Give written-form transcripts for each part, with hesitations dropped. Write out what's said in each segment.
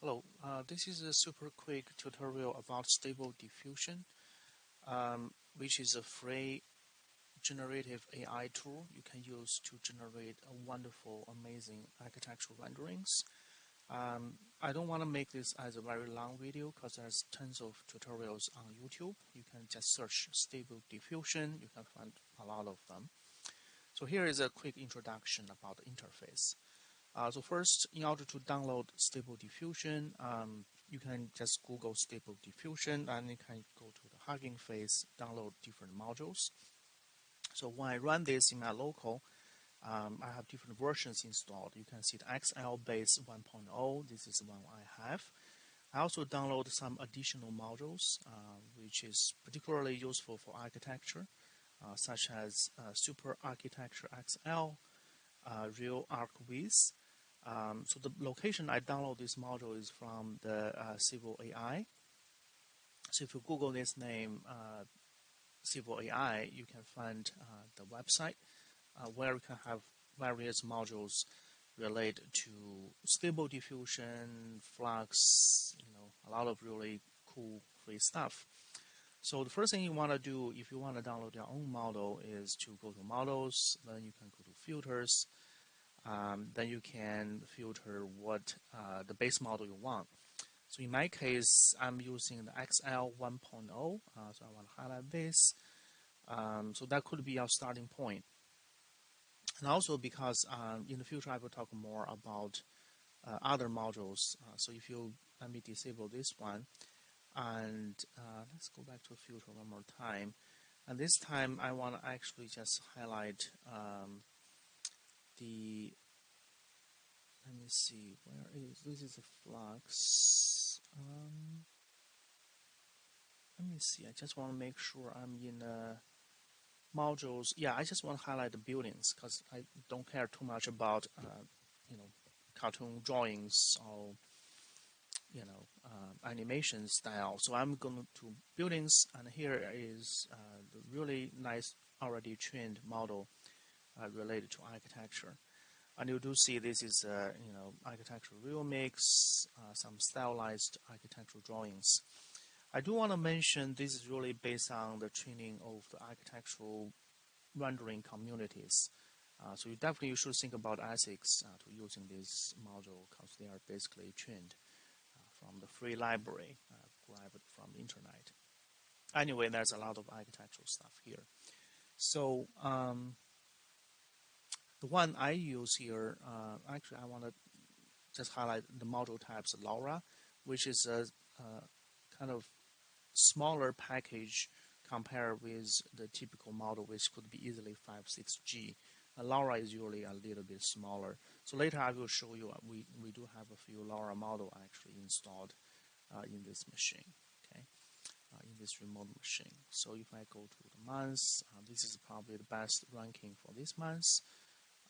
Hello, this is a super quick tutorial about Stable Diffusion, which is a free generative AI tool you can use to generate a wonderful, amazing architectural renderings. I don't want to make this as a very long video because there's tons of tutorials on YouTube. You can just search Stable Diffusion, you can find a lot of them. So here is a quick introduction about the interface. So first, in order to download Stable Diffusion, you can just Google Stable Diffusion and you can go to the Hugging Face, download different modules. So when I run this in my local, I have different versions installed. You can see the XL base 1.0, this is the one I have. I also download some additional modules, which is particularly useful for architecture, such as Super Architecture XL, Real Arc Viz. So the location I download this module is from the Civil AI. So if you Google this name, Civil AI, you can find the website where you can have various modules related to Stable Diffusion, Flux, a lot of really cool free stuff. So the first thing you want to do if you want to download your own model is to go to Models, then you can go to Filters, then you can filter what the base model you want. So in my case, I'm using the XL 1.0, so I want to highlight this. So that could be our starting point. And also because in the future I will talk more about other modules. So if you let me disable this one, and let's go back to filter one more time. And this time I want to actually just highlight let me see, where is, this is a flux. Let me see, I just want to make sure I'm in modules. Yeah, I just want to highlight the buildings because I don't care too much about, cartoon drawings or, animation style. So I'm going to buildings, and here is the really nice already trained model related to architecture. And you do see this is, architectural real mix, some stylized architectural drawings. I do want to mention this is really based on the training of the architectural rendering communities. So you should think about ethics to using this module because they are basically trained from the free library grabbed from the internet. Anyway, there's a lot of architectural stuff here. So the one I use here, actually I want to just highlight the module types Lora, which is a kind of smaller package compared with the typical model, which could be easily 5-6G. Lora is usually a little bit smaller. So later I will show you, we do have a few Lora model actually installed in this machine, okay, in this remote machine. So if I go to the months, this is probably the best ranking for this month.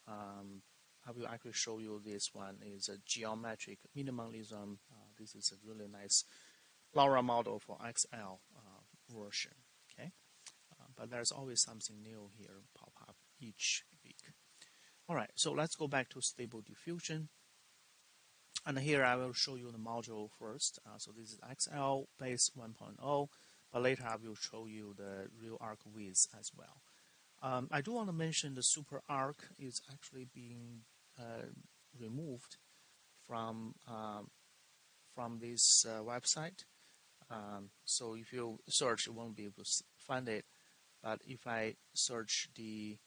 I will actually show you this one is a geometric minimalism. This is a really nice Lora model for XL version. Okay, but there's always something new here pop up each week. All right, so let's go back to Stable Diffusion. And here I will show you the module first. So this is XL base 1.0, but later I will show you the Real Arc Viz as well. I do want to mention the Super Arc is actually being removed from this website. So if you search, you won't be able to find it. But if I search the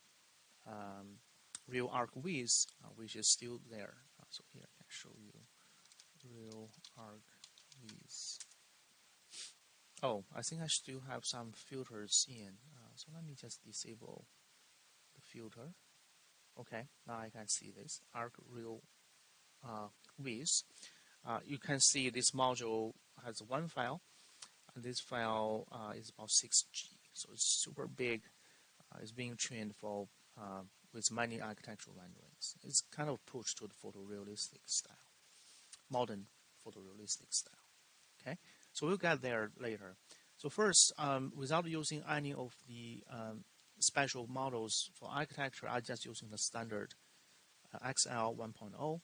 Real Arc Viz, which is still there, so here I can show you Real Arc Viz. Oh, I think I still have some filters in. So let me just disable the filter. Okay, now I can see this Arc Real Viz. You can see this module has one file, and this file is about 6G, so it's super big. It's being trained for with many architectural renderings. It's kind of pushed to the photorealistic style, modern photorealistic style. Okay, so we'll get there later. So first, without using any of the special models for architecture, I'm just using the standard XL 1.0.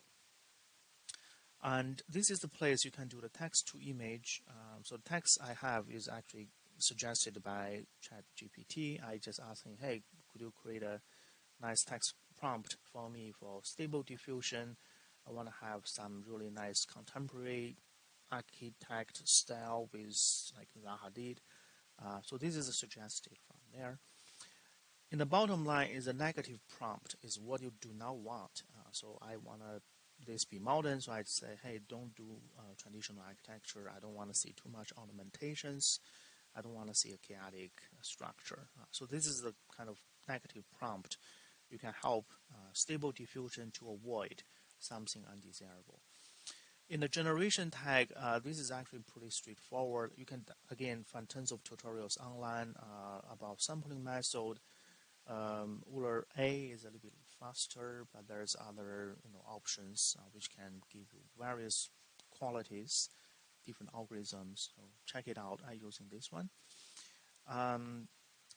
And this is the place you can do the text to image. So the text I have is actually suggested by ChatGPT. I just asking, hey, could you create a nice text prompt for me for stable diffusion? I want to have some really nice contemporary architect style with like Zaha did. So this is a suggested from there. In the bottom line is a negative prompt is what you do not want. So I want this be modern, so I'd say, hey, don't do traditional architecture. I don't want to see too much ornamentations. I don't want to see a chaotic structure. So this is the kind of negative prompt. You can help stable diffusion to avoid something undesirable. In the generation tag, this is actually pretty straightforward. You can, again, find tons of tutorials online about sampling method. Euler A is a little bit faster, but there's other options which can give you various qualities, different algorithms. So check it out. I'm using this one.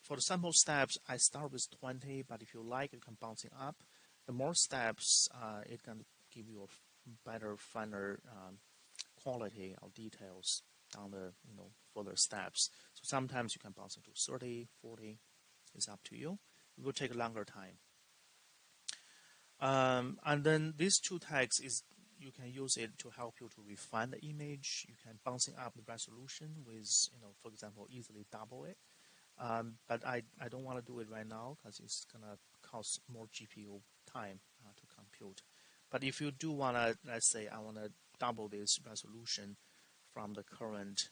For the sample steps, I start with 20, but if you like, you can bounce it up. The more steps, it can give you a better, finer quality of details down the further steps. So sometimes you can bounce it to 30, 40. It's up to you. It will take a longer time. And then these two tags is you can use it to help you to refine the image. You can bouncing up the resolution with, for example, easily double it. But I don't want to do it right now because it's gonna cost more GPU time to compute. But if you do want to, let's say I want to double this resolution from the current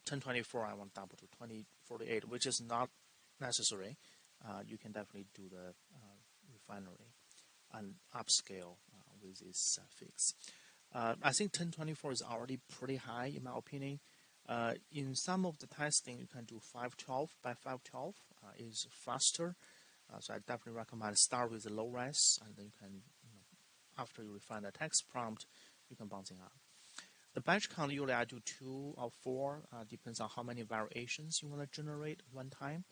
1024, I want to double to 2048, which is not necessary. You can definitely do the refinery and upscale with this fix. I think 1024 is already pretty high in my opinion. In some of the testing, you can do 512 by 512 is faster. So I definitely recommend start with the low res, and then you can, after you refine the text prompt, you can bounce it up. The batch count, usually I do 2 or 4, depends on how many variations you want to generate at one time.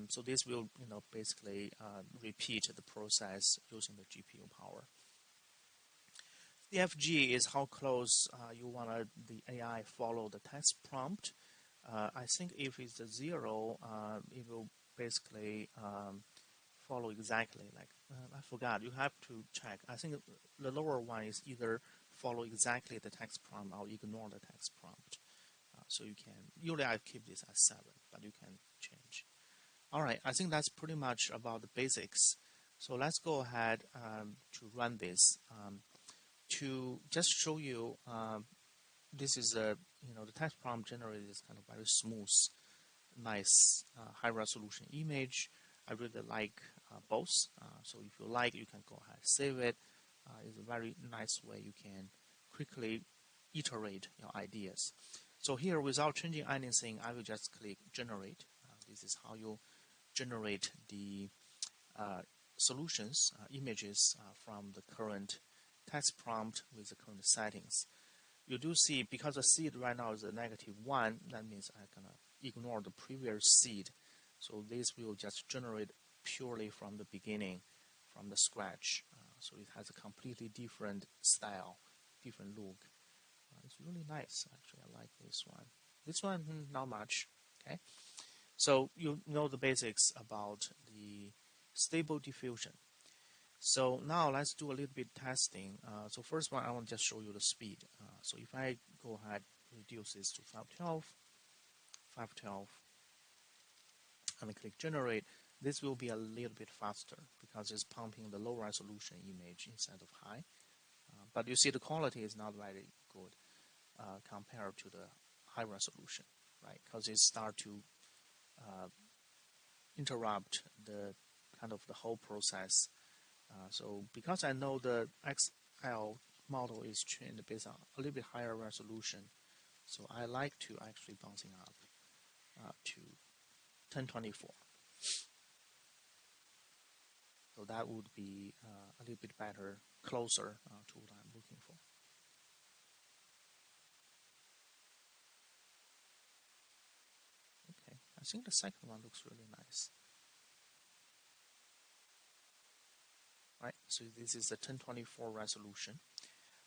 So this will, basically repeat the process using the GPU power. CFG is how close you want the AI follow the text prompt. I think if it's a 0, it will basically follow exactly like, I forgot, you have to check. I think the lower one is either follow exactly the text prompt or ignore the text prompt. So you can, usually I keep this at 7, but you can change. All right, I think that's pretty much about the basics. So let's go ahead to run this. To just show you, this is the text prompt generated is kind of very smooth, nice, high resolution image. I really like both. So if you like, you can go ahead save it. It's a very nice way you can quickly iterate your ideas. So here, without changing anything, I will just click generate. This is how you generate the solutions, images from the current text prompt with the current settings. You do see, because the seed right now is a -1, that means I'm gonna ignore the previous seed. So this will just generate purely from the beginning, from the scratch. So it has a completely different style, different look. It's really nice, actually. I like this one. This one, not much. Okay. So you know the basics about the stable diffusion. So now let's do a little bit testing. So first one, I want to just show you the speed. So if I go ahead, reduce this to 512, and click generate, this will be a little bit faster because it's pumping the low resolution image instead of high. But you see the quality is not very good compared to the high resolution, right? Because it start to interrupt the kind of the whole process. So because I know the XL model is trained based on a little bit higher resolution, so I like to actually bouncing up to 1024. So that would be a little bit better, closer to what I'm looking for. Okay, I think the second one looks really nice. right? So this is the 1024 resolution.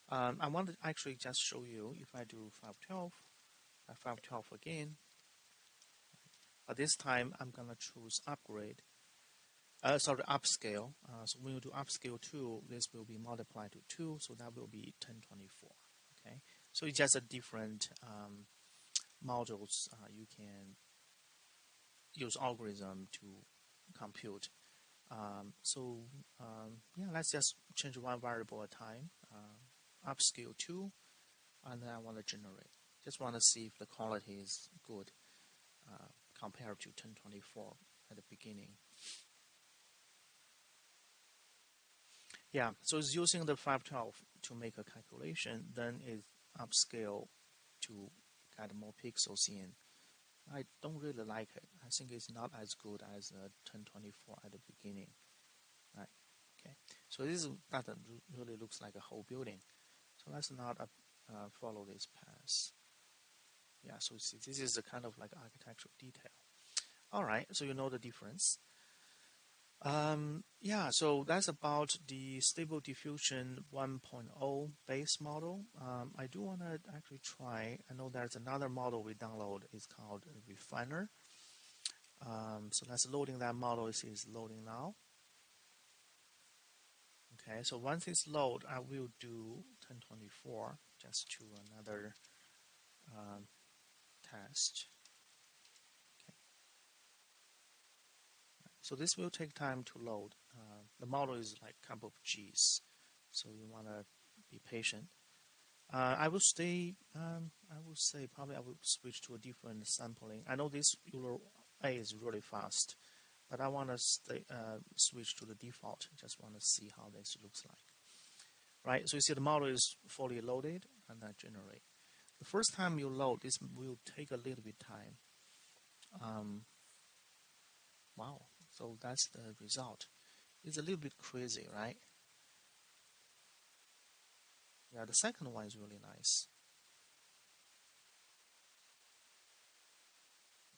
I want to actually just show you if I do 512, 512 again, but this time I'm gonna choose upgrade. Sorry, upscale. So when you do upscale 2, this will be multiplied to 2, so that will be 1024. Okay, so it's just a different modules you can use algorithm to compute. Yeah, let's just change one variable at a time. Upscale 2, and then I want to generate. Just want to see if the quality is good compared to 1024 at the beginning. Yeah, so it's using the 512 to make a calculation, then it upscale to get more pixels in. I don't really like it. I think it's not as good as 1024 at the beginning. Right? Okay. So that really looks like a whole building. So let's not follow this path. Yeah. So see, this is a kind of like architectural detail. All right. So you know the difference. Yeah, so that's about the Stable Diffusion 1.0 base model. I do want to actually try. I know there's another model we download. It's called Refiner. So that's loading that model. It is loading now. Okay, so once it's load, I will do 1024 just to another test. Okay. So this will take time to load. The model is like a couple of G's, so you want to be patient. I will stay. I will say probably I will switch to a different sampling. I know this Euler A is really fast, but I want to switch to the default. Just want to see how this looks like. Right. So you see the model is fully loaded, and I generate. The first time you load, this will take a little bit time. Wow. So that's the result. It's a little bit crazy, right? Yeah. The second one is really nice.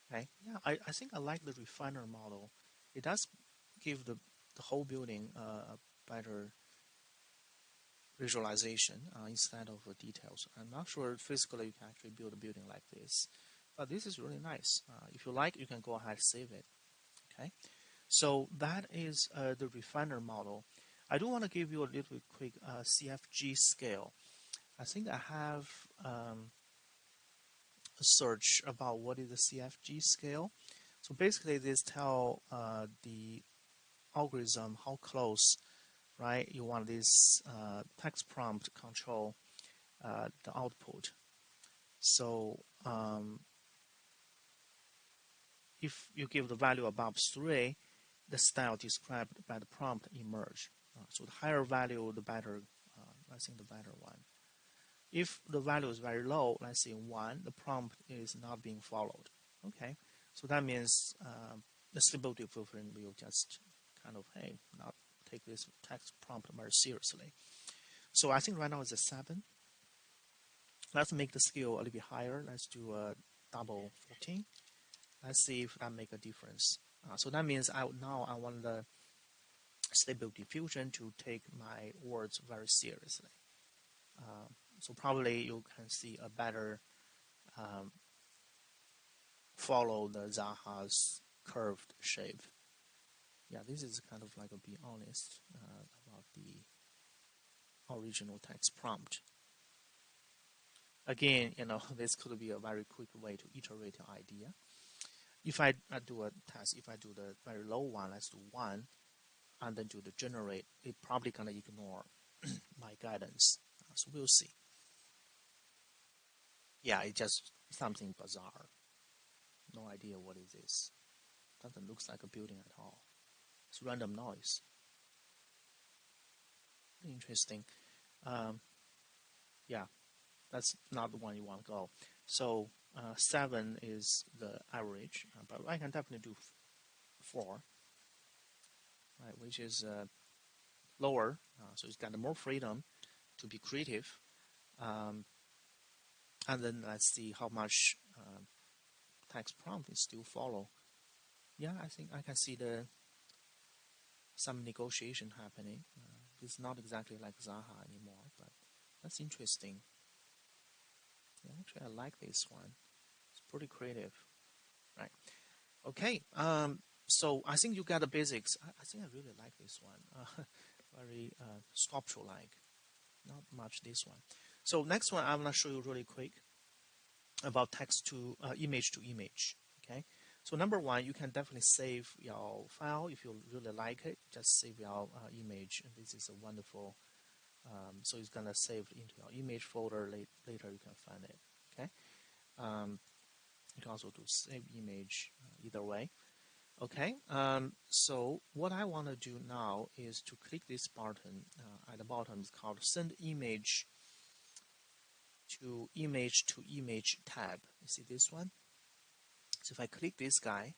Okay. Yeah, I think I like the refiner model. It does give the whole building a better visualization instead of details. I'm not sure physically you can actually build a building like this, but this is really nice. If you like, you can go ahead and save it. Okay. So that is the refiner model. I do want to give you a little bit quick CFG scale. I think I have a search about what is the CFG scale. So basically, this tell the algorithm how close, right? You want this text prompt control the output. So if you give the value above 3, the style described by the prompt emerge. So the higher value, the better. I think the better one. If the value is very low, let's say 1, the prompt is not being followed. Okay, so that means the stable diffusion will just kind of, hey, not take this text prompt very seriously. So I think right now it's a 7. Let's make the scale a little bit higher. Let's do a double 14. Let's see if that make a difference. So that means now I want the stable diffusion to take my words very seriously. So probably you can see a better follow the Zaha's curved shape. Yeah, this is kind of like a be honest about the original text prompt. Again, this could be a very quick way to iterate your idea. If I do a test, if I do the very low one, let's do 1, and then do the generate, it probably gonna ignore my guidance. So we'll see. Yeah, it's just something bizarre. No idea what it is. Doesn't look like a building at all. It's random noise. Interesting. Yeah, that's not the one you want to go. So 7 is the average, but I can definitely do 4, right, which is lower. So it's got more freedom to be creative. And then let's see how much text prompt is still follow. Yeah, I think I can see the some negotiation happening. It's not exactly like Zaha anymore, but that's interesting. Yeah, actually, I like this one. It's pretty creative, right? Okay. So I think you got the basics. I think I really like this one. Very sculptural-like. Not much this one. So next one, I'm gonna show you really quick about text to image to image. Okay. So number one, you can definitely save your file if you really like it. Just save your image, and this is a wonderful. So it's gonna save into your image folder. Later you can find it. Okay. You can also do save image either way. Okay. So what I want to do now is to click this button at the bottom. It's called Send Image to Image tab. You see this one? So if I click this guy,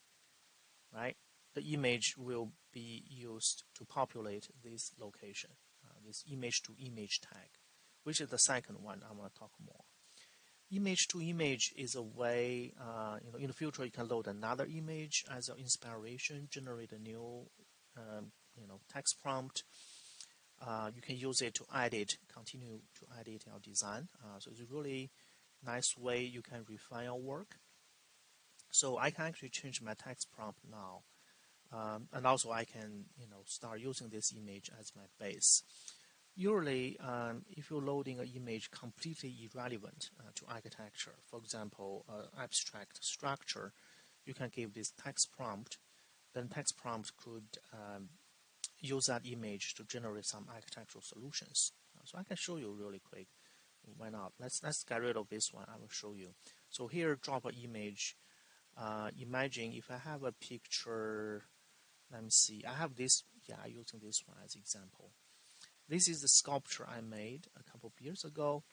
right, the image will be used to populate this location, this image to image tag, which is the second one I'm going to talk more. Image to image is a way, in the future you can load another image as an inspiration, generate a new, text prompt. You can use it to continue to edit your design. So it's a really nice way you can refine your work. So I can actually change my text prompt now. And also I can, start using this image as my base. Usually, if you're loading an image completely irrelevant to architecture, for example, abstract structure, you can give this text prompt. Then text prompt could use that image to generate some architectural solutions. So I can show you really quick. Why not? Let's get rid of this one. I will show you. So here, drop an image. Imagine if I have a picture. Let me see. I have this. Yeah, I'm using this one as example. This is the sculpture I made a couple of years ago.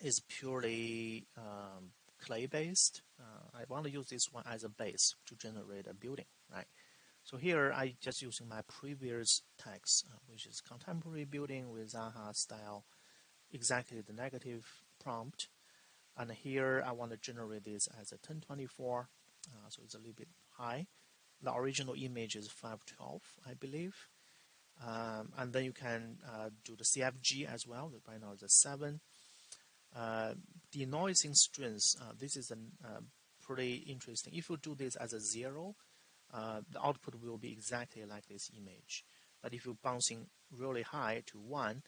It's purely clay-based. I want to use this one as a base to generate a building, right? So here I just using my previous text, which is contemporary building with Zaha style, exactly the negative prompt. And here I want to generate this as a 1024, so it's a little bit high. The original image is 512, I believe. And then you can do the CFG as well. Right now it's a 7. Denoising strings, this is pretty interesting. If you do this as a 0, the output will be exactly like this image. But if you're bouncing really high to 1,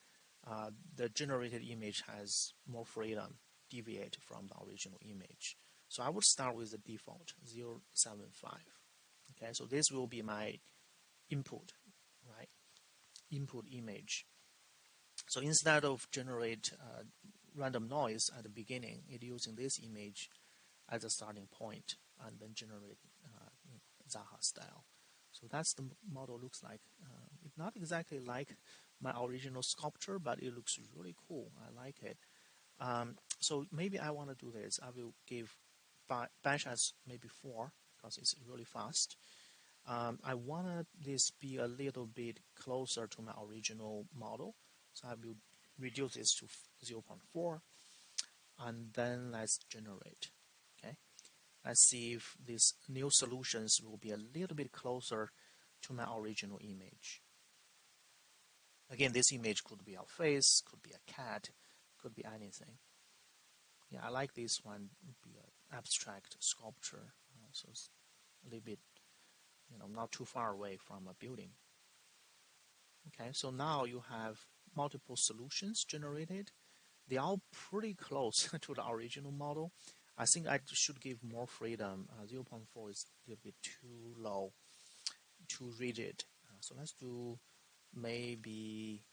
the generated image has more freedom, deviate from the original image. So I would start with the default 075. Okay, so this will be my input, right? Input image. So instead of generate random noise at the beginning, it using this image as a starting point and then generate Zaha style. So that's the model looks like. It's not exactly like my original sculpture, but it looks really cool. I like it. So maybe I want to do this. I will give batch as maybe 4 because it's really fast. I want this be a little bit closer to my original model. So I will reduce this to 0.4 and then let's generate. Okay. Let's see if these new solutions will be a little bit closer to my original image. Again, this image could be our face, could be a cat, could be anything. Yeah, I like this one. It would be an abstract sculpture, so it's a little bit, not too far away from a building. Okay, so now you have multiple solutions generated. They are all pretty close to the original model. I think I should give more freedom. 0.4 is a little bit too low, too rigid. So let's do maybe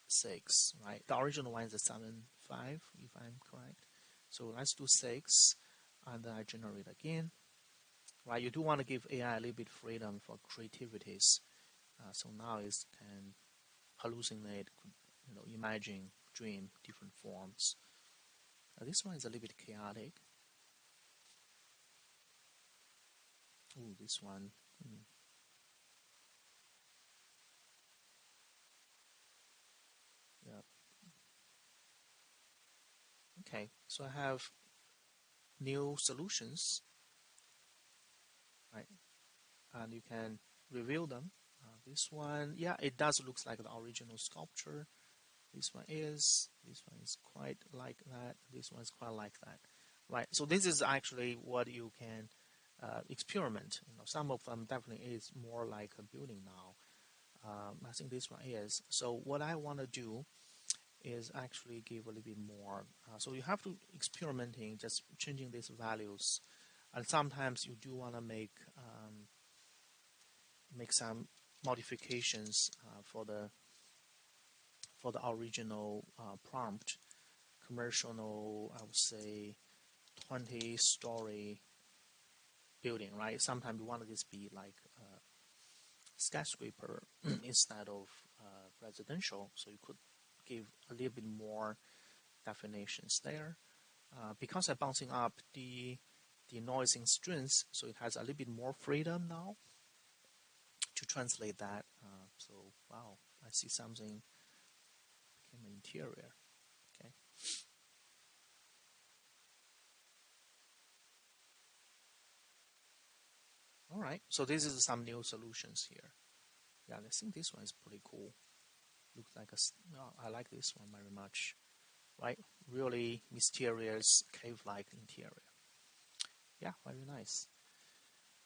6, right? The original one is a 7.5, if I'm correct. So let's do 6, and then I generate again. Right? You do want to give AI a little bit freedom for creativities. So now it can hallucinate, imagine, dream different forms. This one is a little bit chaotic. Oh, this one. Yeah. Okay, so I have new solutions, right? And you can review them. This one, yeah, it does looks like the original sculpture. This one is quite like that. This one is quite like that, right? So this is actually what you can experiment. Some of them definitely is more like a building now. I think this one is. So what I want to do is actually give a little bit more. So you have to experimenting, just changing these values, and sometimes you do want to make some modifications for the original prompt. Commercial, I would say, 20-story building, right? Sometimes you want this be like skyscraper instead of residential, so you could give a little bit more definitions there. Because I'm bouncing up the noise in strings, so it has a little bit more freedom now to translate that. So wow, I see something became an interior. Okay. All right. So this is some new solutions here. Yeah, I think this one is pretty cool. Looks like I like this one very much. Right? Really mysterious cave-like interior. Yeah, very nice.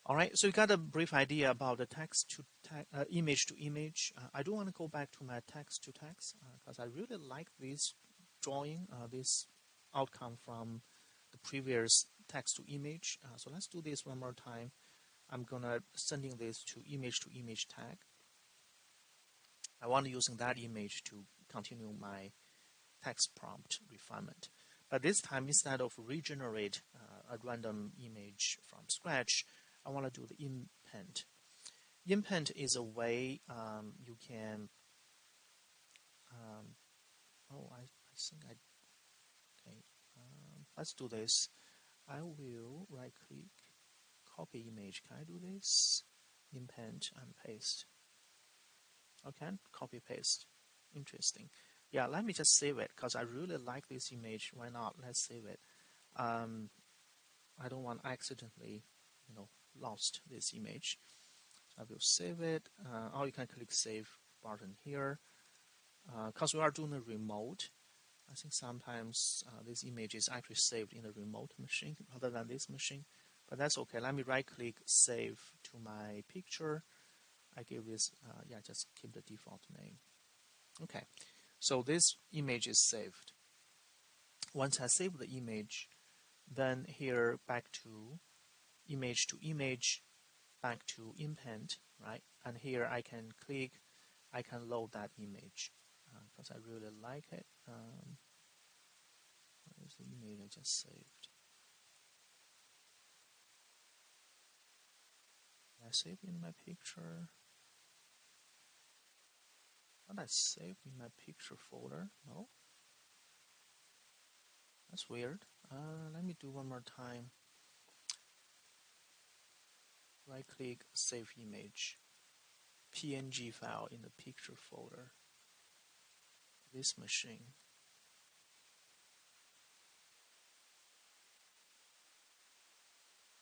All right, so you got a brief idea about the text to image to image. I do want to go back to my text to text because I really like this drawing, this outcome from the previous text to image. So let's do this one more time. I'm gonna sending this to image tag. I want using that image to continue my text prompt refinement. But this time, instead of regenerate a random image from scratch, I want to do the impent. Impent is a way you can. I think I. Okay, let's do this. I will right click, copy image. Can I do this? Impent and paste. Okay, copy paste. Interesting. Yeah, let me just save it because I really like this image. Why not? Let's save it. I don't want accidentally, lost this image. I will save it. Or you can click save button here. Because we are doing a remote, I think sometimes this image is actually saved in the remote machine rather than this machine. But that's okay. Let me right click save to my picture. I give this, just keep the default name. Okay, so this image is saved. Once I save the image, then here back to image, back to impent, right? And here I can click, I can load that image because I really like it. Where is the image I just saved? Did I save in my picture? What I saved in my picture folder? No, that's weird. Let me do one more time. Right click, save image, PNG file in the picture folder. This machine.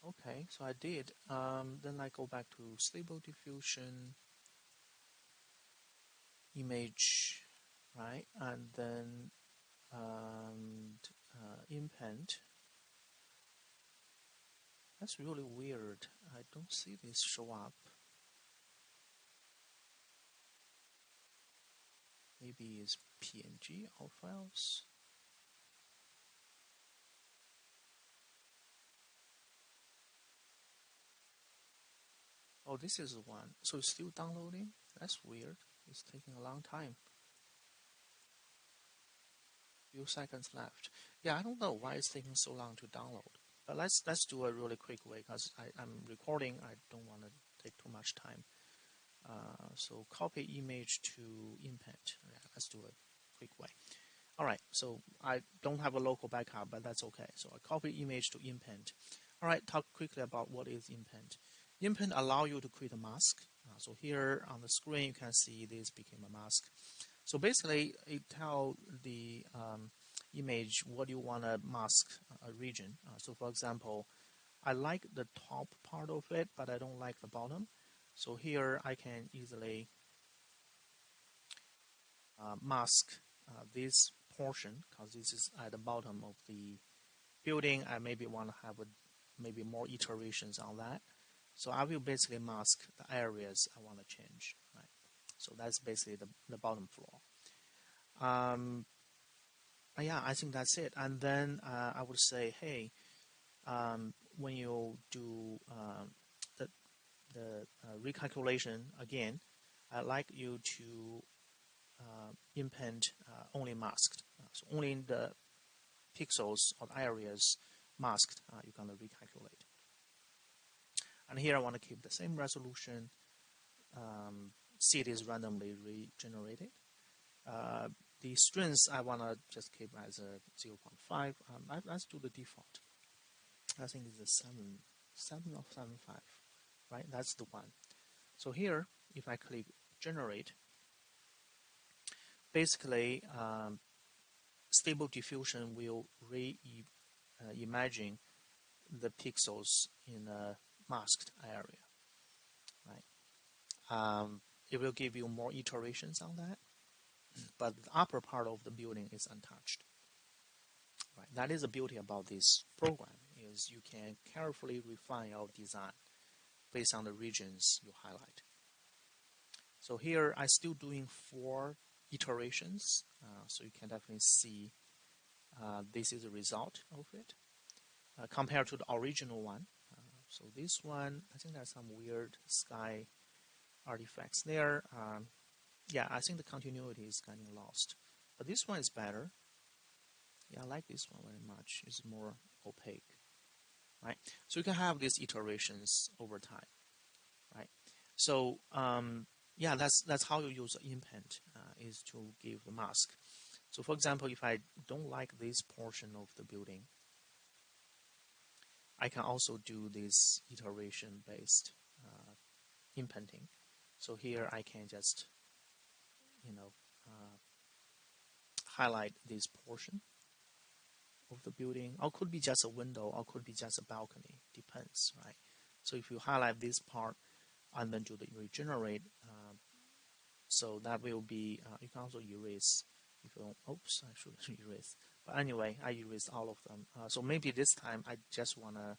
Okay, so I did. Then I go back to stable diffusion, image, right? And then impent. That's really weird. I don't see this show up. Maybe it's PNG or files. Oh, this is one. So it's still downloading? That's weird. It's taking a long time. Few seconds left. Yeah, I don't know why it's taking so long to download. But let's do a really quick way because I'm recording. I don't want to take too much time. So copy image to impent. Yeah, let's do a quick way. All right, so I don't have a local backup, but that's okay. So I copy image to impent. All right, talk quickly about what is impent. Impent allow you to create a mask. So here on the screen, you can see this became a mask. So basically, it tells the image what you want to mask a region. So for example, I like the top part of it, but I don't like the bottom. So here I can easily mask this portion because this is at the bottom of the building. I maybe want to have maybe more iterations on that. So I will basically mask the areas I want to change, right? So that's basically the bottom floor. Yeah, I think that's it. And then I would say, hey, when you do the, recalculation again, I'd like you to input only masked. So only the pixels or areas masked you're going to recalculate. And here I want to keep the same resolution. Seed is randomly regenerated. The strings I want to just keep as a 0.5. Let's do the default. I think it's a 7 or 7.5, right? That's the one. So here, if I click generate, basically stable diffusion will reimagine the pixels in a masked area, right? It will give you more iterations on that, but the upper part of the building is untouched. Right? That is the beauty about this program, is you can carefully refine your design based on the regions you highlight. So here I'm still doing 4 iterations, so you can definitely see this is the result of it compared to the original one. So this one, I think there's some weird sky artifacts there. Yeah, I think the continuity is getting lost. But this one is better. Yeah, I like this one very much. It's more opaque, right? So you can have these iterations over time, right? So yeah, that's how you use the input is to give the mask. So for example, if I don't like this portion of the building, I can also do this iteration-based inputting. So here I can just, highlight this portion of the building, or could be just a window, or could be just a balcony, depends, right? So if you highlight this part and then do the regenerate, so that will be, you can also erase. If you don't, oops, I should erase. But anyway, I erased all of them. So maybe this time I just want to,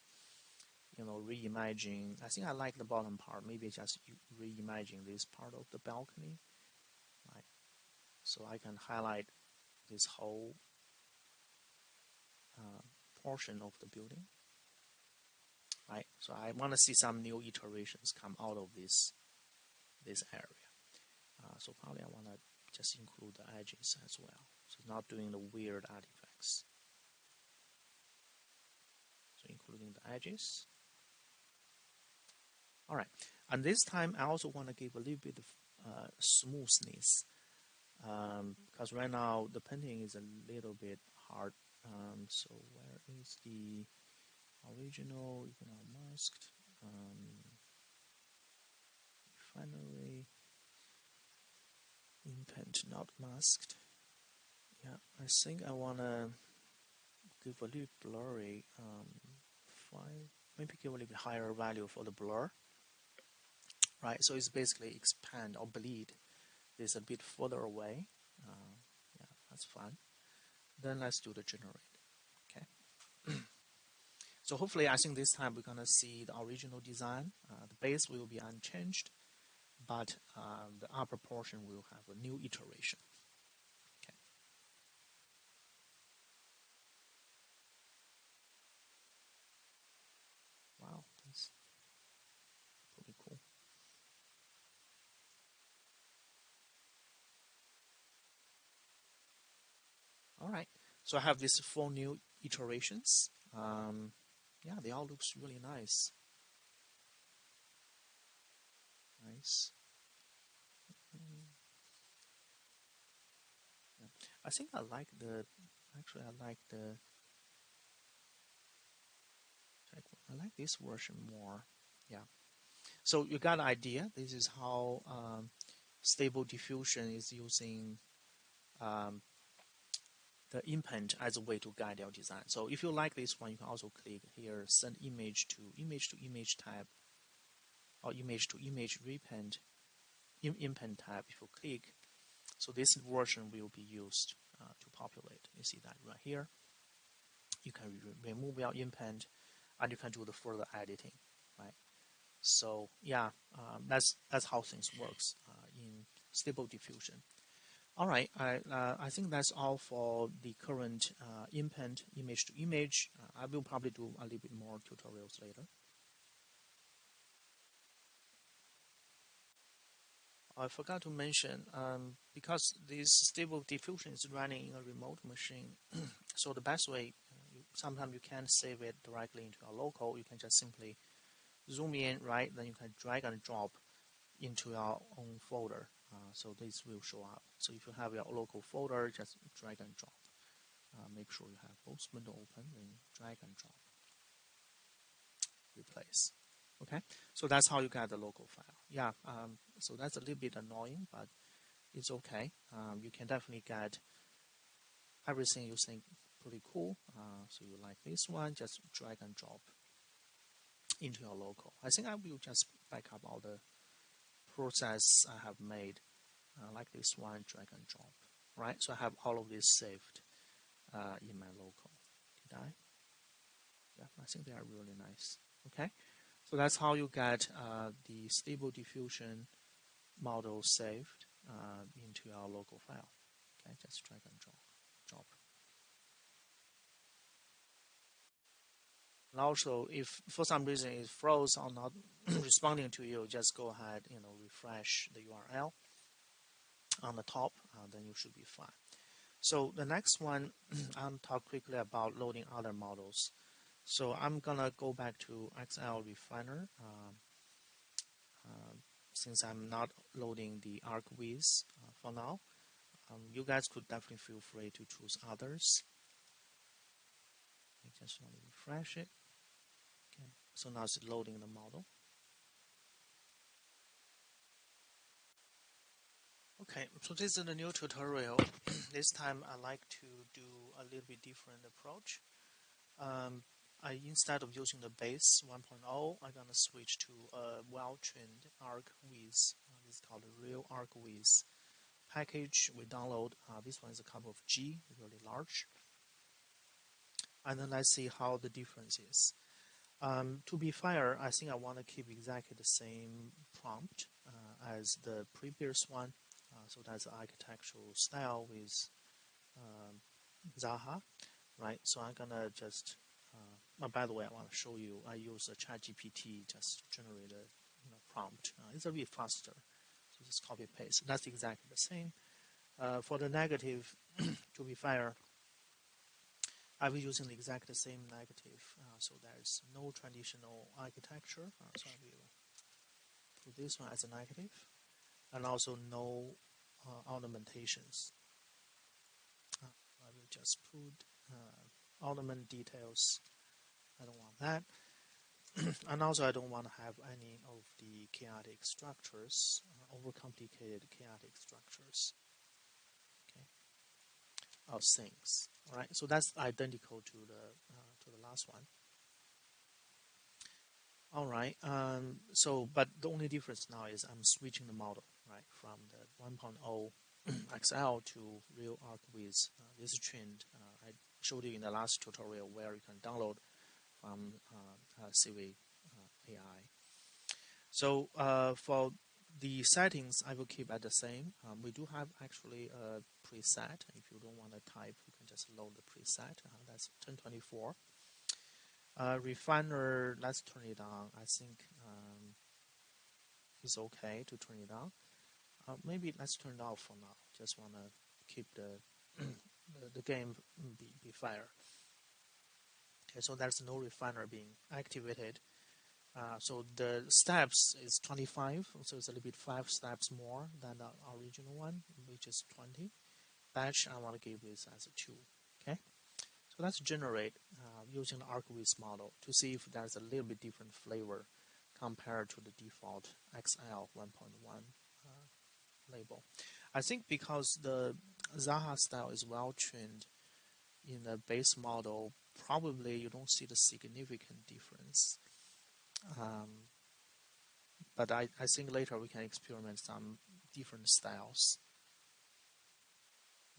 reimagine. I think I like the bottom part. Maybe just reimagine this part of the balcony, right? So I can highlight this whole portion of the building, right? So I want to see some new iterations come out of this area. So probably I want to just include the edges as well. So not doing the weird artifacts. So including the edges. All right, and this time I also want to give a little bit of smoothness because right now the painting is a little bit hard. So where is the original? You know, masked. Finally, input not masked. Yeah, I think I want to give a little blurry. Maybe give a little bit higher value for the blur. Right, so it's basically expand or bleed this a bit further away. Yeah, that's fine. Then let's do the generate. Okay. So hopefully, I think this time we're gonna see the original design. The base will be unchanged, but the upper portion will have a new iteration. Okay. Wow, that's pretty cool. All right. So I have these 4 new iterations. Yeah, they all looks really nice. Nice. Yeah. I think I like actually I like I like this version more. Yeah. So you got an idea. This is how stable diffusion is using um, the input as a way to guide your design. So if you like this one, you can also click here, send image to image tab. or image to image repaint inpaint tab. If you click, so this version will be used to populate. You see that right here. You can remove your inpaint, and you can do the further editing, right? So yeah, that's how things works in Stable Diffusion. All right, I think that's all for the current inpaint image to image. I will probably do a little bit more tutorials later. I forgot to mention, because this Stable Diffusion is running in a remote machine, so the best way, sometimes you can't save it directly into a local. You can just simply zoom in, right? Then you can drag and drop into your own folder. So this will show up. So if you have your local folder, just drag and drop. Make sure you have both windows open, then drag and drop. Replace. Okay, so that's how you get the local file. Yeah, so that's a little bit annoying, but it's okay. You can definitely get everything you think pretty cool. So you like this one, just drag and drop into your local. I think I will just back up all the process I have made, like this one, drag and drop, right? So I have all of this saved in my local. Did I? Yeah, I think they are really nice. Okay, so that's how you get the Stable Diffusion model saved into our local file. Okay, just drag and drop. And also, if for some reason it froze or not responding to you, just go ahead, refresh the URL on the top, then you should be fine. So the next one, I'll talk quickly about loading other models. So I'm gonna go back to XL Refiner since I'm not loading the ArcWiz for now. You guys could definitely feel free to choose others. I just want to refresh it. Okay, so now it's loading the model. Okay, so this is the new tutorial. This time I like to do a little bit different approach. Instead of using the base 1.0, I'm gonna switch to a well-trained ArcWiz. This is called the Real ArcWiz package. We download. This one is a cup of G, really large. And then let's see how the difference is. To be fair, I think I want to keep exactly the same prompt as the previous one. So that's the architectural style with Zaha, right? So I'm gonna just. By the way, I want to show you. I use a ChatGPT just to generate a prompt. It's a bit faster. So just copy paste. That's exactly the same. For the negative, to be fair, I will using the exact same negative. So there's no traditional architecture. So I will put this one as a negative, and also no ornamentations. I will just put ornament details. I don't want that. And also I don't want to have any of the chaotic structures, overcomplicated chaotic structures, okay, of things. All right, so that's identical to the last one. All right, but the only difference now is I'm switching the model, right, from the 1.0 XL to Real ArcWiz. This is trained. I showed you in the last tutorial where you can download from CV AI. So for the settings, I will keep at the same. We do have actually a preset. If you don't want to type, you can just load the preset. That's 1024. Refiner, let's turn it on. I think it's okay to turn it on. Maybe let's turn it off for now. Just want to keep the game be fair. Okay, so there's no refiner being activated. So the steps is 25, so it's a little bit 5 steps more than the original one, which is 20. Batch, I want to give this as a 2. Okay, so let's generate using the ArcWiz model to see if there's a little bit different flavor compared to the default XL 1.1 label. I think because the Zaha style is well trained in the base model, probably you don't see the significant difference. but I think later we can experiment some different styles.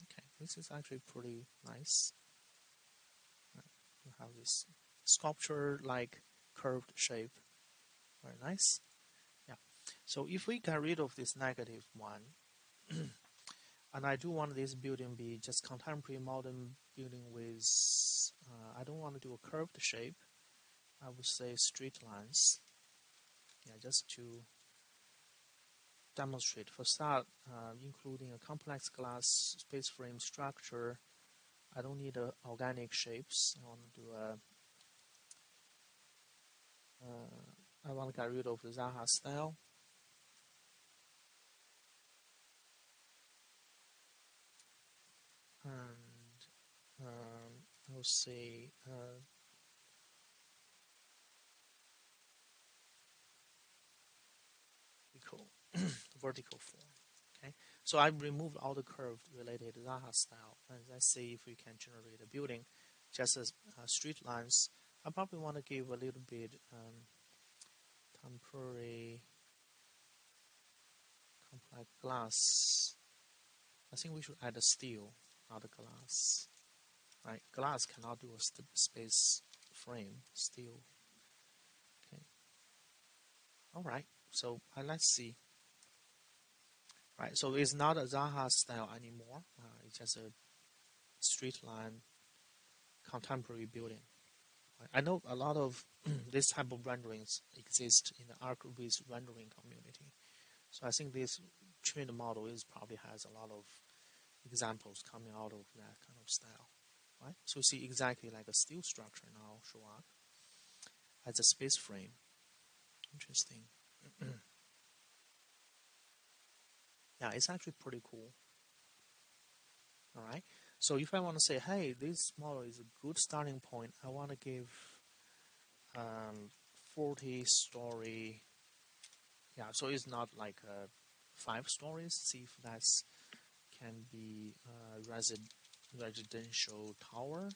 Okay, this is actually pretty nice. You have this sculpture like curved shape. Very nice. Yeah. So if we get rid of this negative one, and I do want this building be just contemporary modern building with, I don't want to do a curved shape. I would say straight lines. Yeah, just to demonstrate facade, including a complex glass space frame structure. I don't need organic shapes. I want to do I want to get rid of the Zaha style. And I'll say vertical, vertical form. Okay, so I removed all the curved related Zaha style, and let's see if we can generate a building just as straight lines. I probably want to give a little bit temporary complex glass. I think we should add a steel, not a glass. Right, glass cannot do a space frame. Steel. Okay. All right. So let's see. Right. So it's not a Zaha style anymore. It's just a straight line contemporary building. Right? I know a lot of this type of renderings exist in the ArcViz rendering community. So I think this trained model is probably has a lot of examples coming out of that kind of style. Right? So you see exactly like a steel structure now show up as a space frame. Interesting. Yeah, it's actually pretty cool. All right. So if I want to say, hey, this model is a good starting point, I want to give 40-story. Yeah, so it's not like 5 stories. See if that's can be residential tower.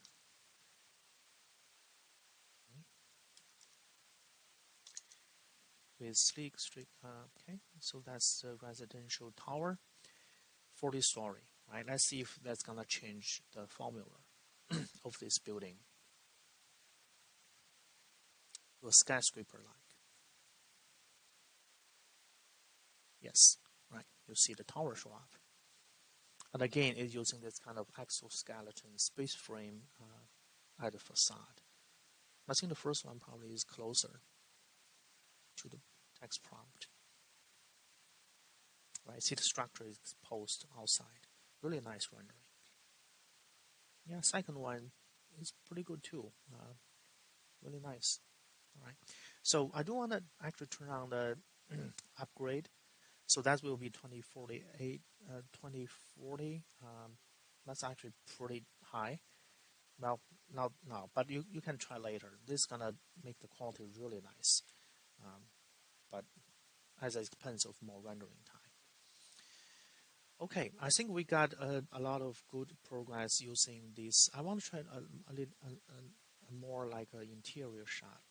With sleek street. Okay, so that's the residential tower, 40-story. Right. Let's see if that's gonna change the formula of this building to a skyscraper like. Yes. Right. You see the tower show up. And again, it's using this kind of exoskeleton space frame at the facade. I think the first one probably is closer to the text prompt. Right, see the structure is exposed outside. Really nice rendering. Yeah, second one is pretty good too. Really nice. All right. So I do want to actually turn on the upgrade. So that will be 2048, 2040. That's actually pretty high. Well, not now, but you can try later. This is gonna make the quality really nice. But as it depends of more rendering time. Okay, I think we got a lot of good progress using this. I want to try a little more like an interior shot.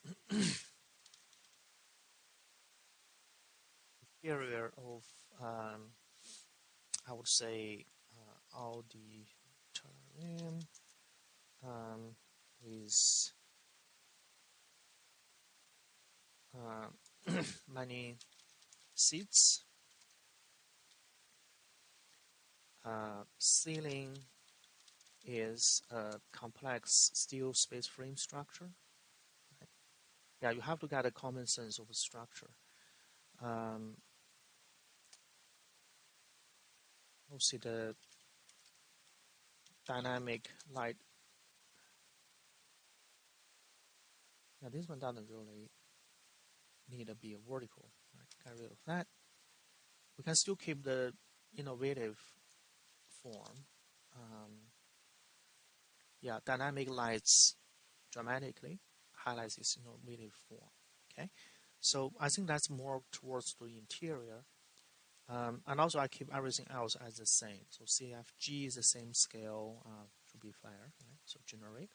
Interior of, I would say, auditorium with many seats, ceiling is a complex steel space frame structure. Right? Yeah, you have to get a common sense of a structure. We'll see the dynamic light. Yeah, this one doesn't really need to be a vertical. Right? Get rid of that. We can still keep the innovative form. Yeah, dynamic lights dramatically highlights this innovative form. Okay, so I think that's more towards the interior. And also I keep everything else as the same. So CFG is the same scale, to be fair, right? So generate.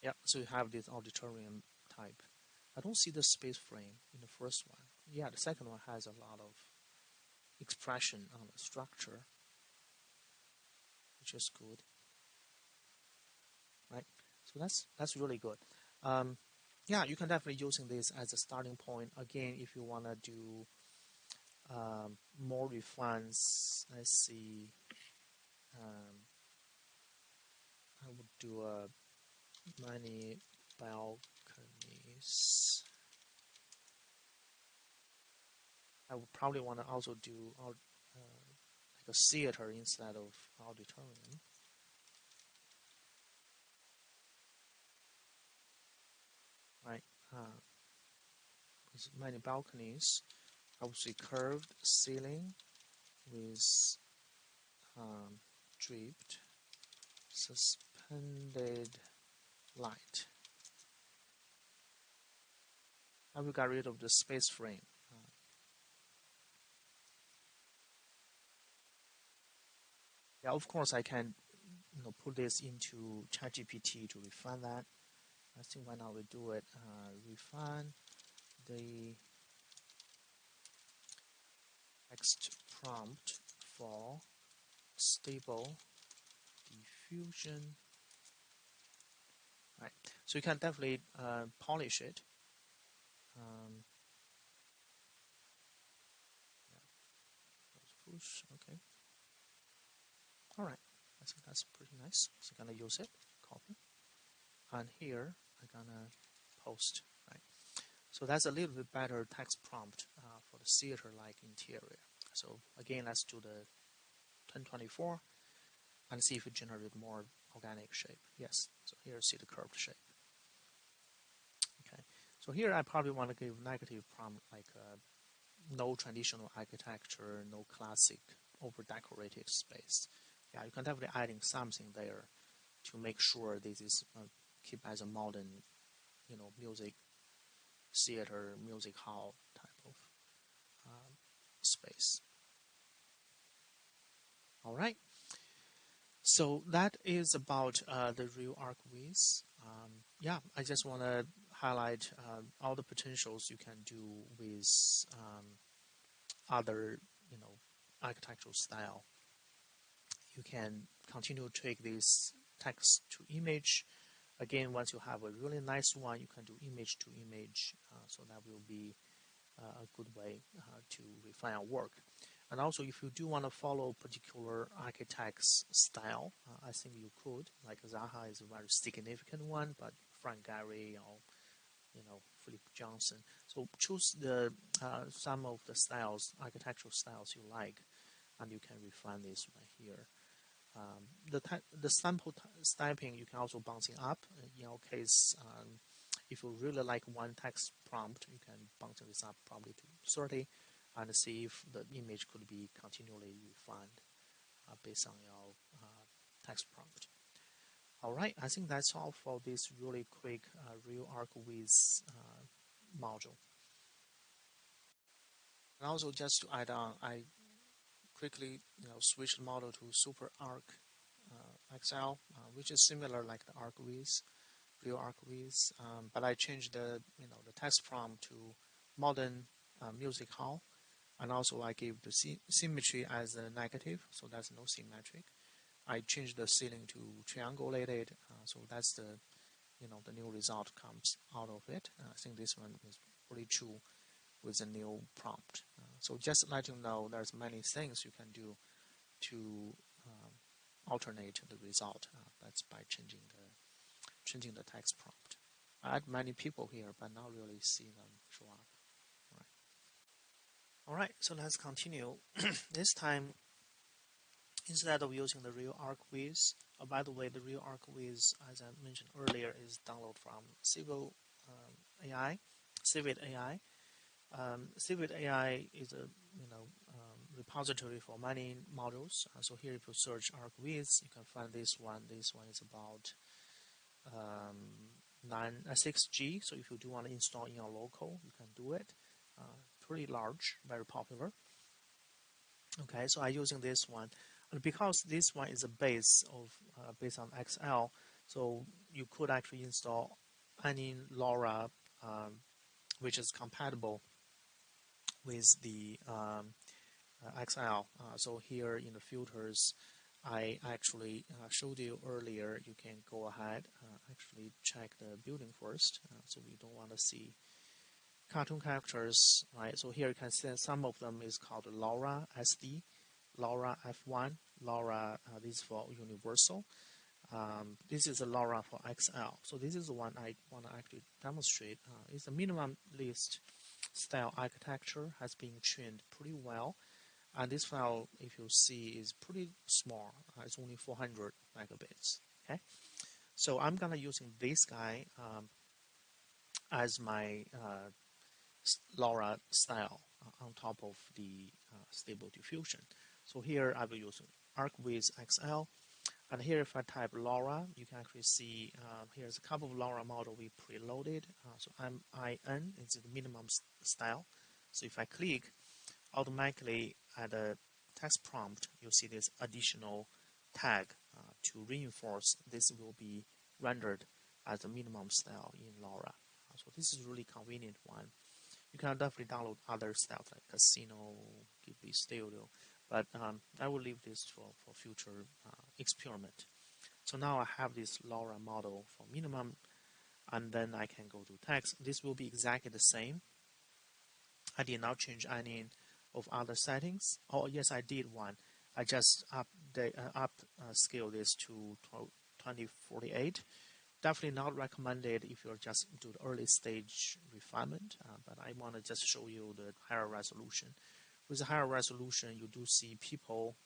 Yeah, so you have this auditorium type. I don't see the space frame in the first one. Yeah, the second one has a lot of expression on the structure, which is good, right? So that's really good. Um, yeah, you can definitely using this as a starting point. Again, if you wanna do more refines, let's see. Um, I would do many balconies. I would probably want to also do like a theater instead of auditorium, right? Because many balconies, I would see curved ceiling with draped, suspended light. I will get rid of the space frame. Yeah, of course I can, put this into ChatGPT to refine that. I think why not we do it. Refine the text prompt for stable diffusion. Right. So you can definitely polish it. Um, yeah, push. Okay. All right. I think that's pretty nice. So I'm gonna use it. Copy. And here I'm gonna post. Right. So that's a little bit better text prompt for the theater-like interior. So again, let's do the 1024 and see if it generates more organic shape. Yes. So here, see the curved shape. Okay. So here I probably want to give negative prompt like no traditional architecture, no classic over-decorated space. Yeah, you can definitely adding something there to make sure this is keep as a modern, music theater, music hall type of space. All right. So that is about the real arc with. Yeah, I just want to highlight all the potentials you can do with other, architectural style. You can continue to take this text to image. Again, once you have a really nice one, you can do image to image. So that will be a good way to refine our work. And also, if you do want to follow particular architect's style, I think you could. Like Zaha is a very significant one, but Frank Gehry or Philip Johnson. So choose the some of the styles, architectural styles you like, and you can refine this right here. The sample typing you can also bouncing up. In our case, if you really like one text prompt, you can bounce this up probably to 30 and see if the image could be continually refined based on your text prompt. All right, I think that's all for this really quick real arc with module. And also just to add on, I quickly switched the model to Super Arc XL, which is similar like the arc with real arc with, but I changed the text prompt to modern music hall, and also I gave the symmetry as a negative, so that's no symmetric. I changed the ceiling to triangulated, so that's the new result comes out of it. I think this one is pretty true with the new prompt. So just let you know, there's many things you can do to alternate the result. That's by changing the text prompt. I add many people here, but not really see them show up. All right, so let's continue. This time, instead of using the real arc with, by the way, the real arc with, as I mentioned earlier, is download from Civil AI, Civil AI. Civil AI is a repository for many models. So here, if you search ArcWiz, you can find this one. This one is about 6G. So if you do want to install in your local, you can do it. Pretty large, very popular. Okay, so I'm using this one, and because this one is a base of based on XL, So you could actually install any Lora which is compatible with the XL. So here in the filters, I actually showed you earlier, you can go ahead, actually check the building first. So we don't want to see cartoon characters, right? So here you can see some of them is called Lora SD, Lora F1, Lora, this is for universal. This is a Lora for XL. So this is the one I want to actually demonstrate. It's a minimalist style architecture, has been trained pretty well. And this file, if you see, is pretty small. It's only 400 megabits. Okay, so I'm gonna using this guy as my Lora style on top of the stable diffusion. So here I will use ArcWiz XL. And here if I type Lora, you can actually see here's a couple of Lora model we preloaded. So MIN is the minimum style. So if I click, automatically at the text prompt, you'll see this additional tag to reinforce this will be rendered as a minimum style in Lora. So this is really convenient one. You can definitely download other styles like Casino, Ghibli Studio, but I will leave this for future experiment. So now I have this Lora model for minimum, and then I can go to text. This will be exactly the same. I did not change any of other settings. Oh yes, I did one. I just scale this to 2048. Definitely not recommended if you're just do the early stage refinement, but I want to just show you the higher resolution. With the higher resolution, you do see people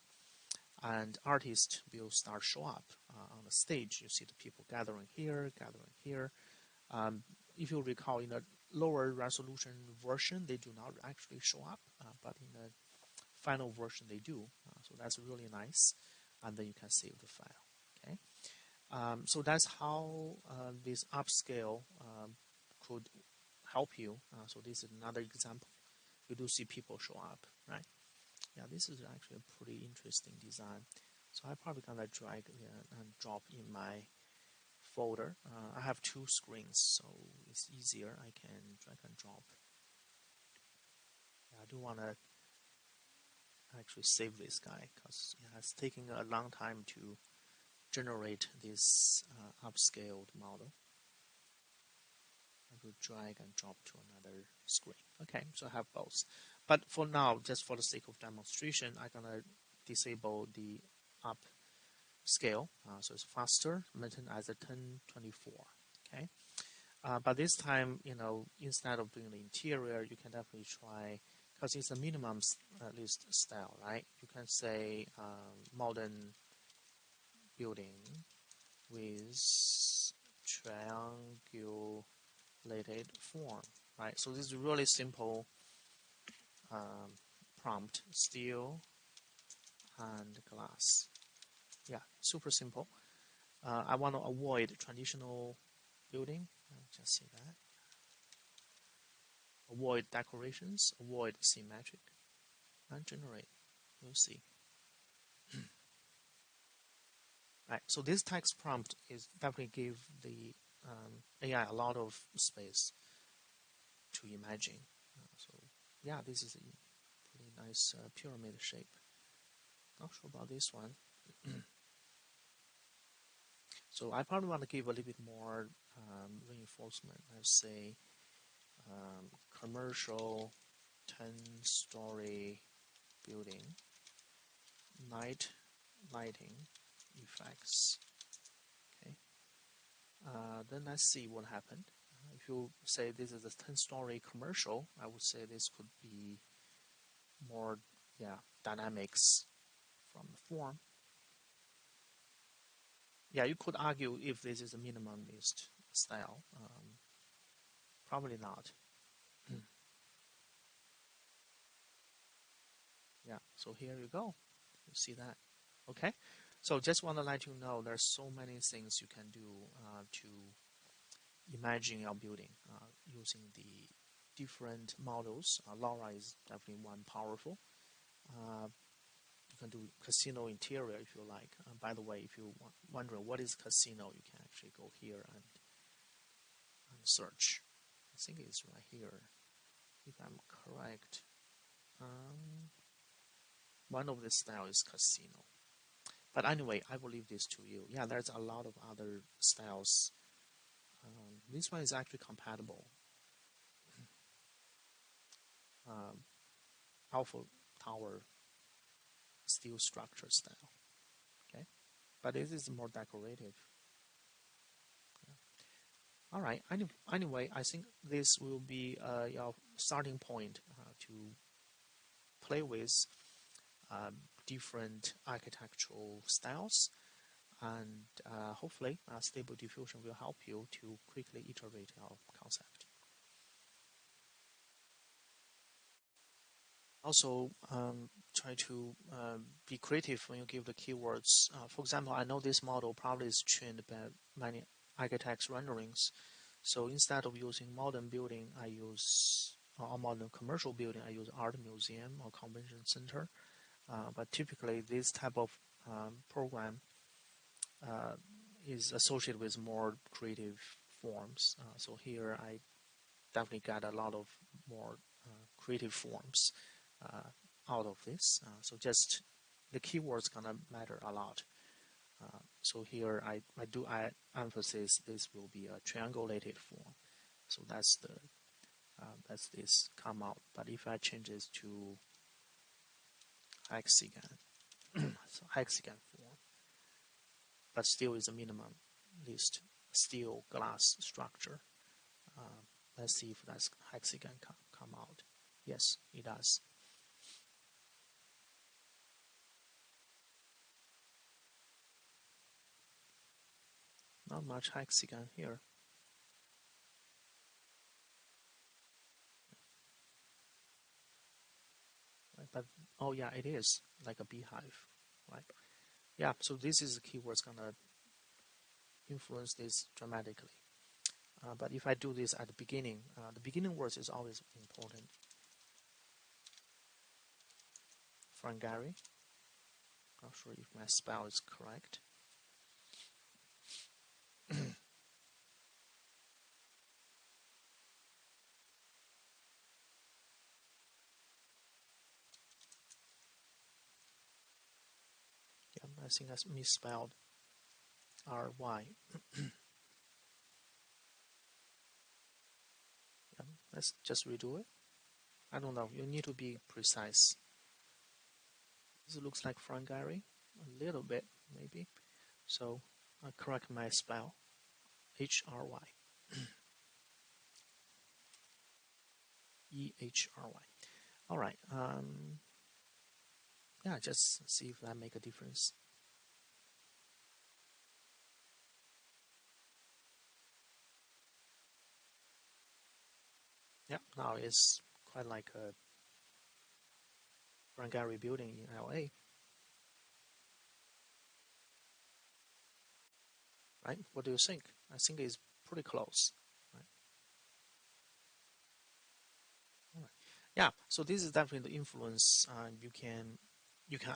and artists will start show up on the stage. You see the people gathering here, gathering here. If you recall, in a lower resolution version, they do not actually show up, but in the final version, they do. So that's really nice. And then you can save the file. Okay. So that's how this upscale could help you. So this is another example. You do see people show up, right? Yeah, this is actually a pretty interesting design. So I'm probably gonna drag and drop in my folder. I have two screens, so it's easier. I can drag and drop. Yeah, I do want to actually save this guy because it has taken a long time to generate this upscaled model. I will drag and drop to another screen. Okay, so I have both. But for now, just for the sake of demonstration, I'm gonna disable the upscale, so it's faster, maintained as a 1024. Okay, but this time, instead of doing the interior, you can definitely try because it's a minimum list style, right? You can say modern building with triangle form, right? So this is really simple prompt, steel and glass. Yeah, super simple. I want to avoid traditional building. I'll just say that. Avoid decorations, avoid symmetric, and generate. We'll see. Right, so this text prompt is definitely give the AI a lot of space to imagine. So yeah, this is a pretty nice pyramid shape. Not sure about this one. So I probably want to give a little bit more reinforcement. Let's say commercial 10-story building, night lighting effects. Okay. Then let's see what happened. If you say this is a 10-story commercial, I would say this could be more, dynamics from the form. Yeah, you could argue if this is a minimalist style. Probably not. Yeah, so here you go. You see that. Okay, so just want to let you know there's so many things you can do to imagine your building using the different models. Lora is definitely one powerful. you can do casino interior if you like. By the way, if you're wondering what is casino, you can actually go here and search. I think it's right here, if I'm correct. One of the style is casino. But anyway, I will leave this to you. Yeah, there's a lot of other styles. This one is actually compatible. Alpha Tower steel structure style. Okay, but this is more decorative. All right. Anyway, I think this will be your starting point to play with different architectural styles, and hopefully Stable Diffusion will help you to quickly iterate your concept. Also, try to be creative when you give the keywords. For example, I know this model probably is trained by many architects' renderings. So instead of using modern building, I use or modern commercial building, I use art museum or convention center. But typically, this type of program is associated with more creative forms. So here, I definitely got a lot of more creative forms out of this. So just the keywords gonna matter a lot. So here I do add emphasis. This will be a triangulated form. So that's this come out. But if I change this to hexagon, so hexagon form, but still is a minimum list steel glass structure. Let's see if that's hexagon come out. Yes, it does. Not much hexagon here. Right? But oh yeah, it is like a beehive, right? Yeah, so this is the keyword's gonna influence this dramatically. But if I do this at the beginning words is always important. Frangari. Not sure if my spell is correct. Yeah, I think I misspelled R-Y. Yeah, let's just redo it. I don't know, you need to be precise. This looks like Frangari, a little bit maybe. So I correct my spell, H-R-Y. E-H-R-Y. All right. Yeah, just see if that make a difference. Yeah, now it's quite like a Frangari building in LA, right? What do you think? I think it's pretty close, right? All right. Yeah, so this is definitely the influence you can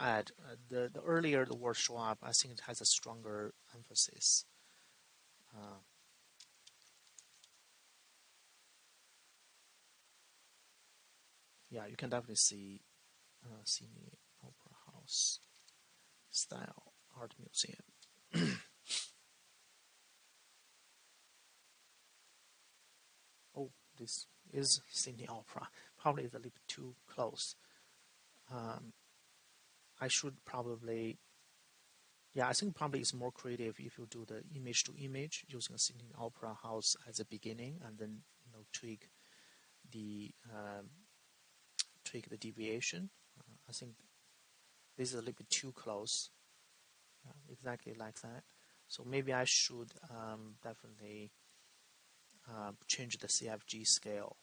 add. The earlier the word show up, I think it has a stronger emphasis. Uh, yeah, you can definitely see Sydney Opera House style art museum. Oh, this is Sydney Opera. Probably is a little bit too close. Um, I should probably, yeah, I think probably it's more creative if you do the image to image using a Sydney Opera House as a beginning, and then tweak the deviation. I think this is a little bit too close, exactly like that. So maybe I should definitely change the CFG scale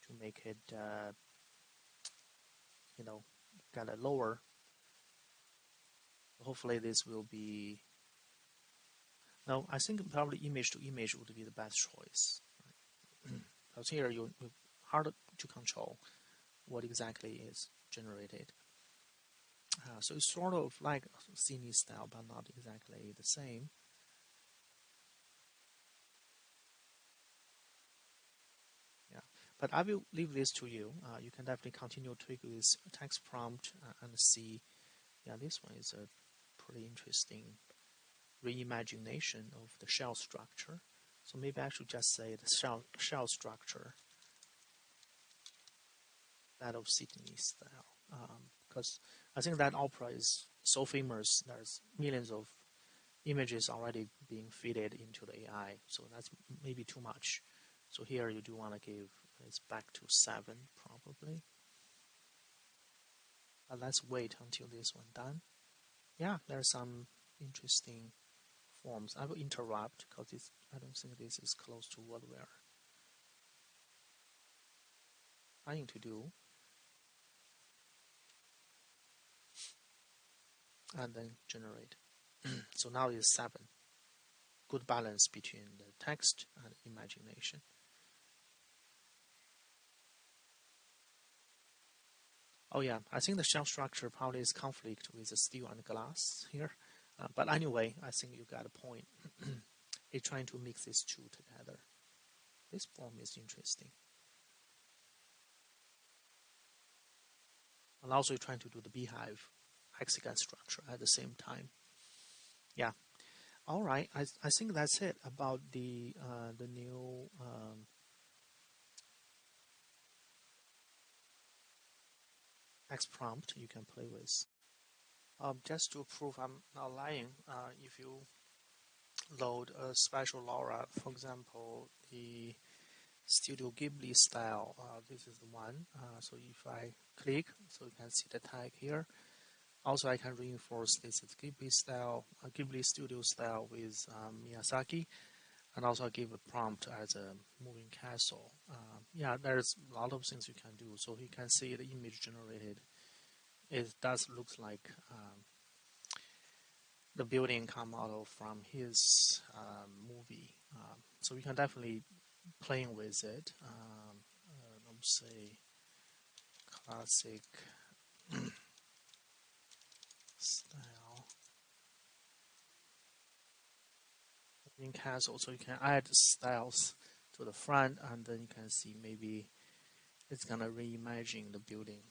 to make it, kind of lower. Hopefully this will be, no, I think probably image to image would be the best choice. Right? Because here you hard to control what exactly is generated. So it's sort of like cine style, but not exactly the same. Yeah, but I will leave this to you. You can definitely continue to tweak this text prompt and see. Yeah, this one is a pretty interesting reimagination of the shell structure. So maybe I should just say the shell structure, that of Sydney style, because I think that opera is so famous. There's millions of images already being fitted into the AI, so that's maybe too much. So here you do want to give it's back to 7 probably. But let's wait until this one done. Yeah, there's some interesting forms. I will interrupt because I don't think this is close to what we are trying to do. And then generate. So now it's 7. Good balance between the text and imagination. Oh yeah, I think the shell structure probably is conflict with the steel and glass here. But anyway, I think you got a point. It's trying to mix these two together. This form is interesting. And also you're trying to do the beehive hexagon structure at the same time. Yeah. All right. I think that's it about the new text prompt you can play with. Just to prove I'm not lying, if you load a special Lora, for example, the Studio Ghibli style, this is the one. So if I click, so you can see the tag here. Also, I can reinforce this is Ghibli style, Ghibli Studio style with Miyazaki, and also give a prompt as a moving castle. Yeah, there's a lot of things you can do. So you can see the image generated. It does look like the building come out from his movie. So we can definitely playing with it. Let me say classic style in castle. So you can add styles to the front, and then you can see maybe it's gonna reimagine the building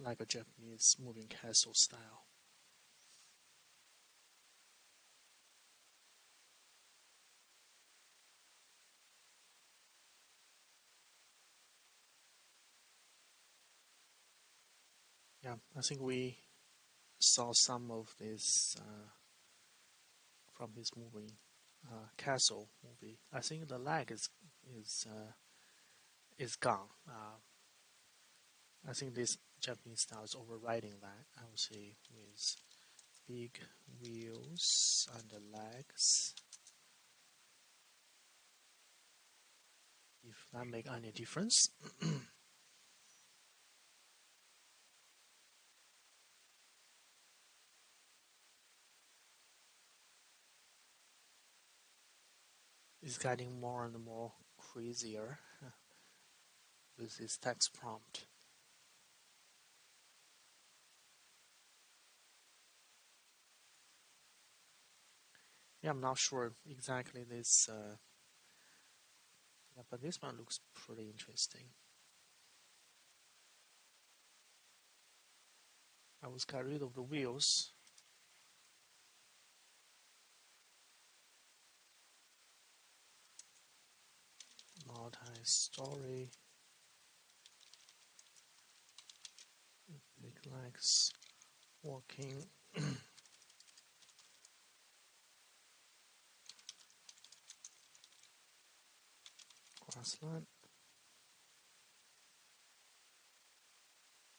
like a Japanese moving castle style. Yeah, I think we saw some of this from his movie, Castle movie. I think the leg is gone. I think this Japanese style is overriding that. I would say with big wheels and the legs. If that make any difference. It's getting more and more crazier with this text prompt. Yeah, I'm not sure exactly this. Yeah, but this one looks pretty interesting. I was got rid of the wheels. Multi-story. Big legs. Walking. Grassland.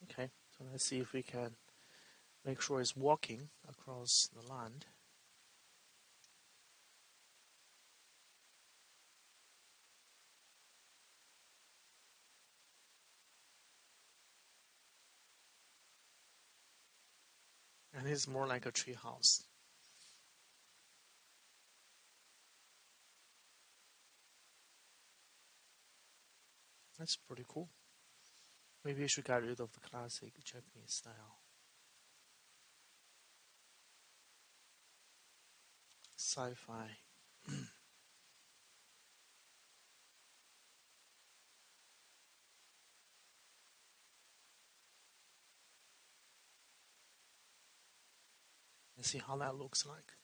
Okay, so let's see if we can make sure it's walking across the land. And it's more like a tree house. That's pretty cool. Maybe you should get rid of the classic Japanese style. Sci-fi. Let's see how that looks like.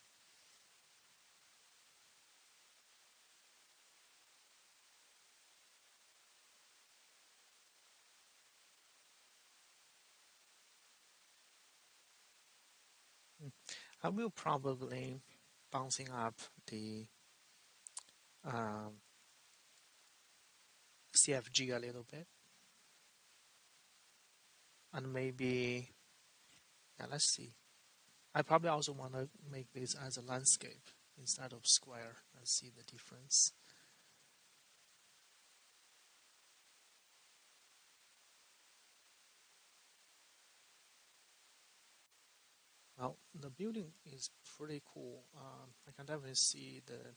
I will probably bouncing up the um, CFG a little bit, and maybe, yeah, let's see. I probably also want to make this as a landscape instead of square. Let's see the difference. Well, the building is pretty cool. I can definitely see the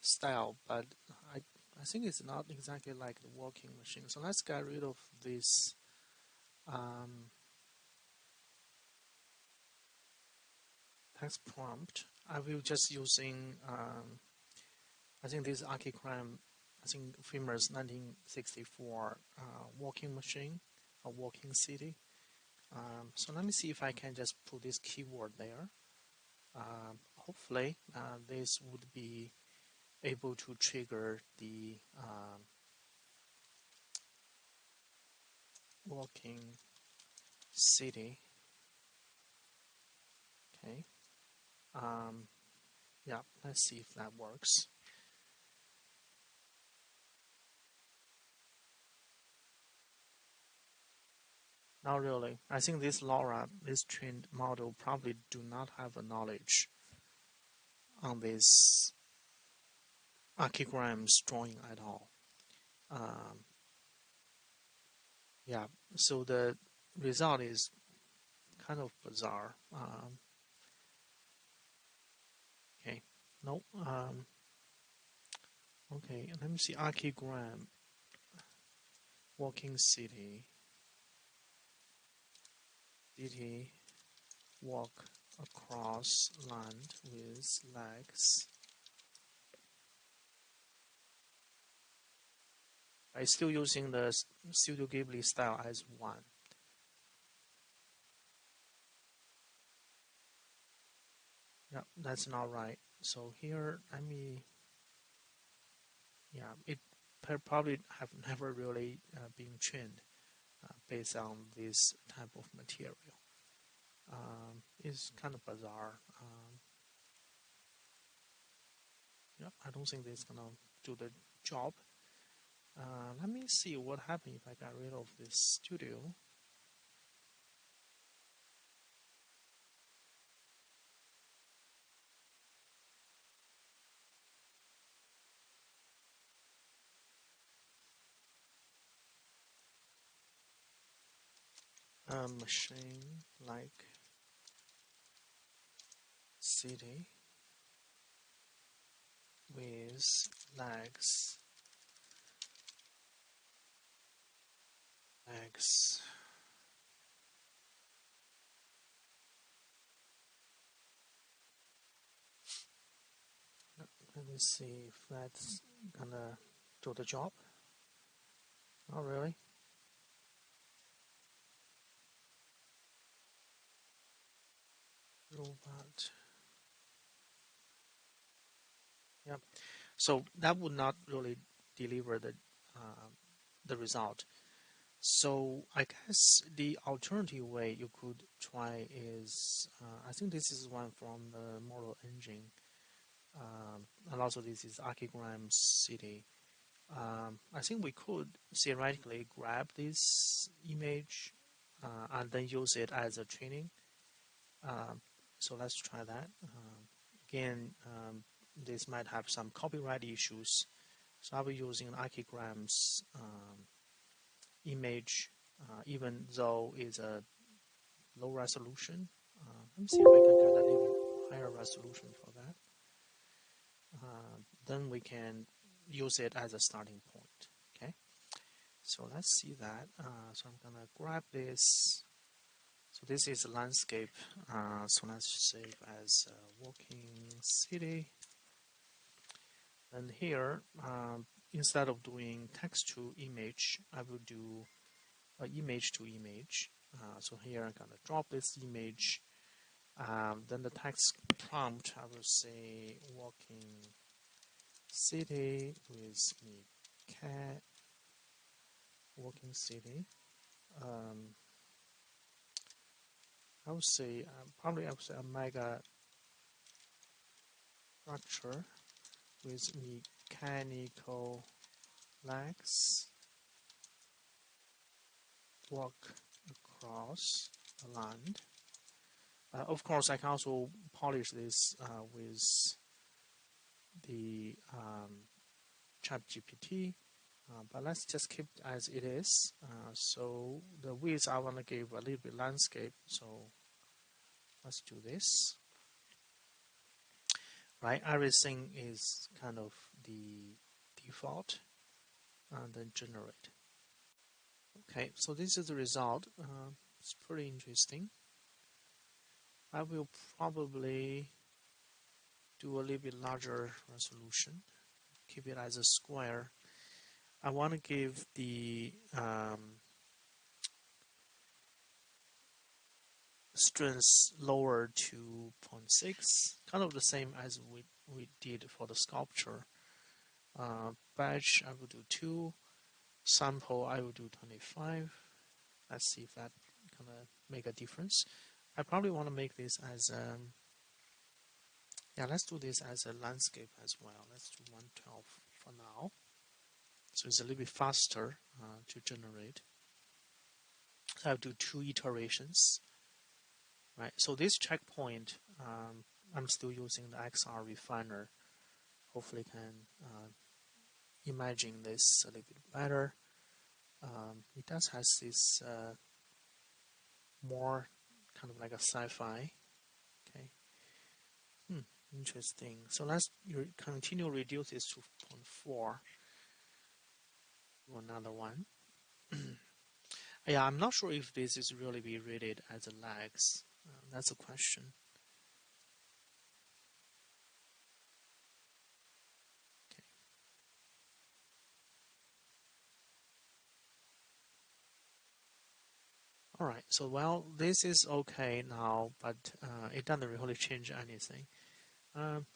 style, but I I think it's not exactly like the walking machine. So let's get rid of this um, text prompt. I will just using I think this archigram, I think famous 1964 walking machine, a walking city. So let me see if I can just put this keyword there. Hopefully, this would be able to trigger the walking city. Okay. Um, yeah, let's see if that works. Not really. I think this Lora, this trained model, probably do not have a knowledge on this archigram's drawing at all. Um, yeah, so the result is kind of bizarre. Okay, no. Okay, let me see archigram walking city. City walk across land with legs. I'm still using the Studio Ghibli style as one. Yeah, that's not right. So here, let me, yeah, it probably have never really been trained based on this type of material. It's kind of bizarre. Yeah, I don't think this is gonna do the job. Let me see what happens if I got rid of this studio. Machine like city with legs. Legs. Let me see if that's gonna do the job. Not really. Robot. Yeah. So that would not really deliver the result. So I guess the alternative way you could try is I think this is one from the model engine, and also this is Archigram City. I think we could theoretically grab this image and then use it as a training. Um, so let's try that. Again, this might have some copyright issues. So I'll be using Archigram's image, even though it's a low resolution. Let me see if I can get a little higher resolution for that. Then we can use it as a starting point. Okay, so let's see that. So I'm gonna grab this So this is a landscape. So let's save as walking city. And here, instead of doing text to image, I will do image to image. So here I'm gonna drop this image. Then the text prompt, I will say walking city with me cat. Walking city. I would say probably I would say a mega structure with mechanical legs walk across the land. Of course, I can also polish this with the ChatGPT, but let's just keep it as it is. So the width I want to give a little bit landscape. So let's do this. Right, everything is kind of the default, and then generate. Okay, so this is the result. It's pretty interesting. I will probably do a little bit larger resolution, keep it as a square. I want to give the strength lower to 0.6, kind of the same as we did for the sculpture. Batch I will do 2, sample I will do 25. Let's see if that gonna make a difference. I probably want to make this as yeah, let's do this as a landscape as well. Let's do 112 for now. So it's a little bit faster to generate. So I'll do 2 iterations, right? So this checkpoint, I'm still using the XR refiner. Hopefully can imagine this a little bit better. It does has this more kind of like a sci-fi. Okay. Interesting. So let's continue reduce this to 0.4. Do another one. Yeah, I'm not sure if this is really be rated as a lags. That's a question. Okay. All right. So well, this is okay now, but it doesn't really change anything.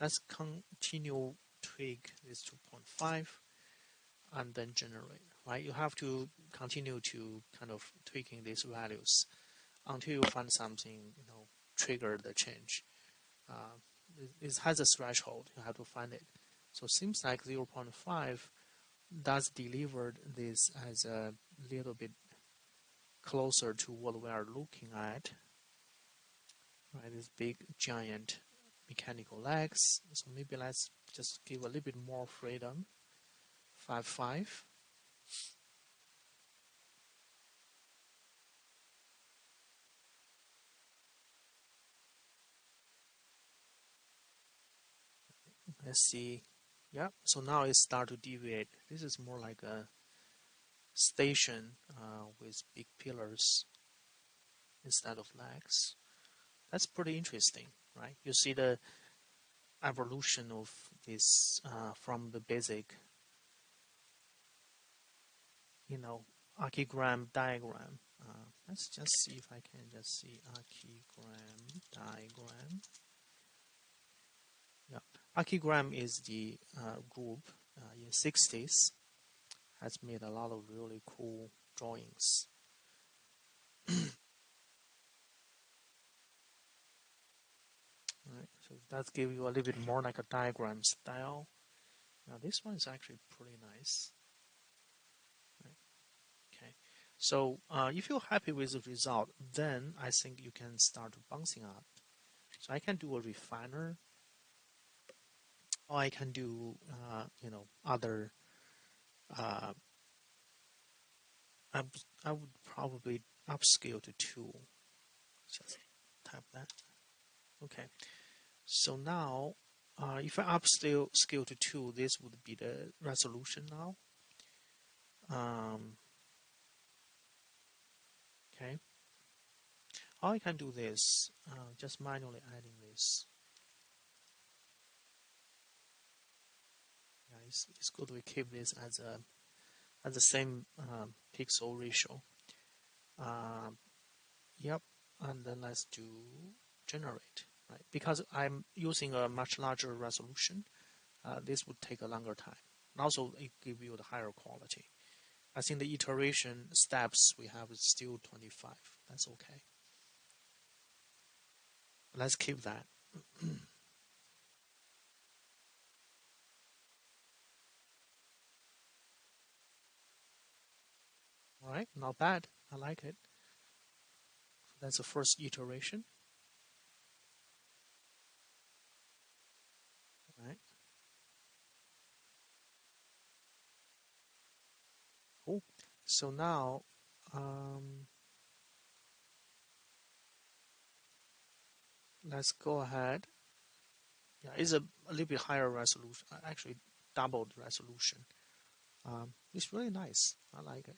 Let's continue tweak this to 0.5 and then generate. Right. You have to continue to kind of tweaking these values until you find something, trigger the change. It has a threshold. You have to find it. So it seems like 0.5 does deliver this as a little bit closer to what we are looking at. Right, this big giant mechanical legs. So maybe let's just give a little bit more freedom. 5.5. Let's see. Yeah, so now it start to deviate. This is more like a station with big pillars instead of legs. That's pretty interesting, right? You see the evolution of this from the basic, archigram diagram. Let's just see if I can just see archigram diagram. Yeah, archigram is the group in 60s has made a lot of really cool drawings. Right, so that gives you a little bit more like a diagram style. Now this one is actually pretty nice. Right. Okay, so if you're happy with the result, then I think you can start bouncing up. So I can do a refiner, or I can do other. Uh, I would probably upscale to 2. Just type that. Okay. So now, if I upscale to 2, this would be the resolution now. Okay. How I can do this, just manually adding this. Yeah, it's good we keep this as the same pixel ratio. Yep, and then let's do generate, right? Because I'm using a much larger resolution, this would take a longer time. And also, it give you the higher quality. I think the iteration steps we have is still 25. That's okay. Let's keep that. All right, not bad. I like it. That's the first iteration. All right, cool. So now, um, let's go ahead. Yeah, it's a little bit higher resolution. Actually, doubled resolution. It's really nice. I like it.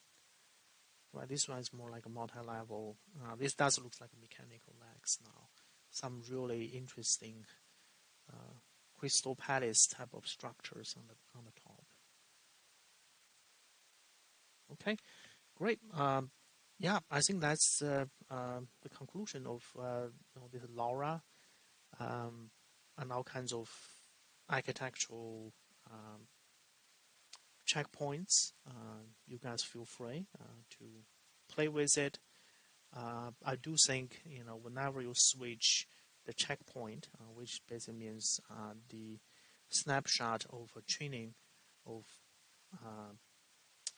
Right, this one is more like a multi-level. This does look like mechanical legs now. Some really interesting crystal palace type of structures on the top. Okay, great. Yeah, I think that's the conclusion of this Lora and all kinds of architectural checkpoints. You guys feel free to play with it. I do think whenever you switch the checkpoint, which basically means the snapshot of a training of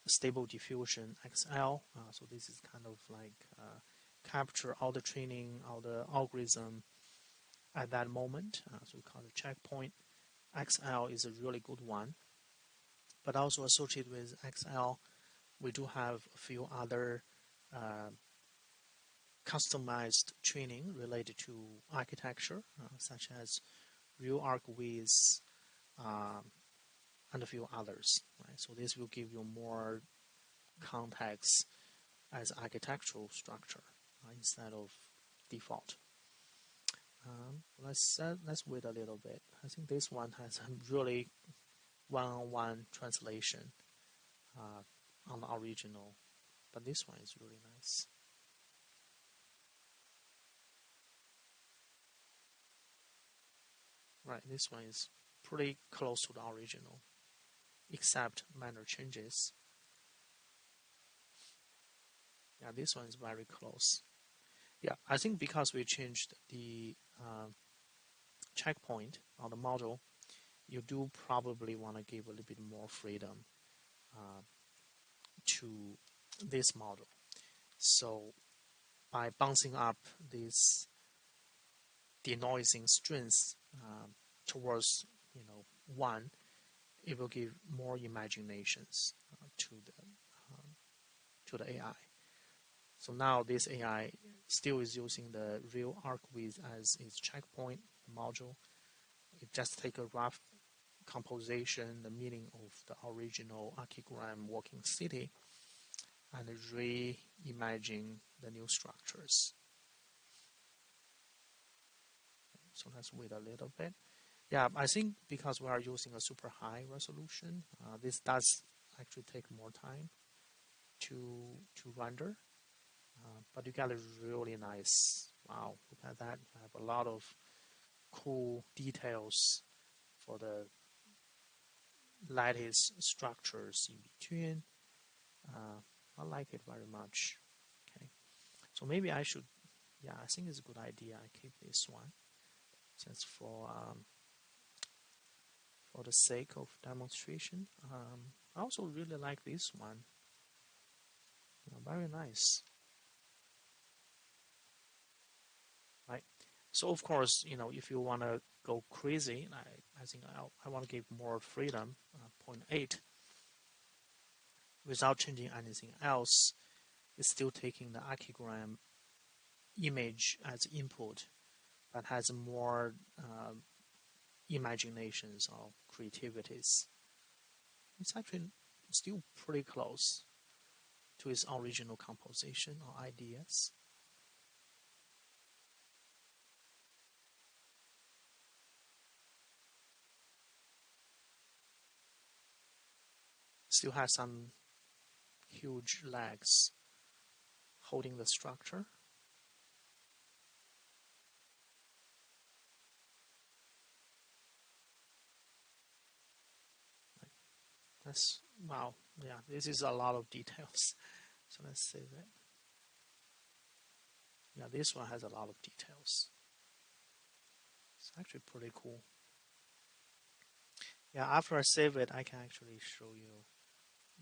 stable diffusion XL. So this is kind of like capture all the training, all the algorithm at that moment. So we call it checkpoint. XL is a really good one, but also associated with XL, we do have a few other uh, customized training related to architecture, such as real arc with and a few others. Right? So this will give you more context as architectural structure instead of default. Let's wait a little bit. I think this one has a really one-on-one translation on the original, but this one is really nice. Right, this one is pretty close to the original, except minor changes. Yeah, this one is very close. Yeah, I think because we changed the checkpoint on the model, you do probably want to give a little bit more freedom to this model. So by bouncing up this denoising strength towards 1, it will give more imaginations to the AI. So now this AI still is using the real arc width as its checkpoint module. It just take a rough composition, the meaning of the original archigram walking city, and reimagine the new structures. So let's wait a little bit. Yeah, I think because we are using a super high resolution, this does actually take more time to render. But you got a really nice, wow, look at that. You have a lot of cool details for the lattice structures in between. I like it very much. Okay, so maybe I should, yeah, I think it's a good idea. I keep this one just for the sake of demonstration. I also really like this one. Very nice, right? So of course, if you want to go crazy, I think I want to give more freedom, 0.8, without changing anything else. It's still taking the archigram image as input, but has more imaginations or creativities. It's actually still pretty close to its original composition or ideas. Still has some huge legs holding the structure. That's wow. Yeah, this is a lot of details. So let's save it. Yeah, this one has a lot of details. It's actually pretty cool. Yeah, after I save it, I can actually show you.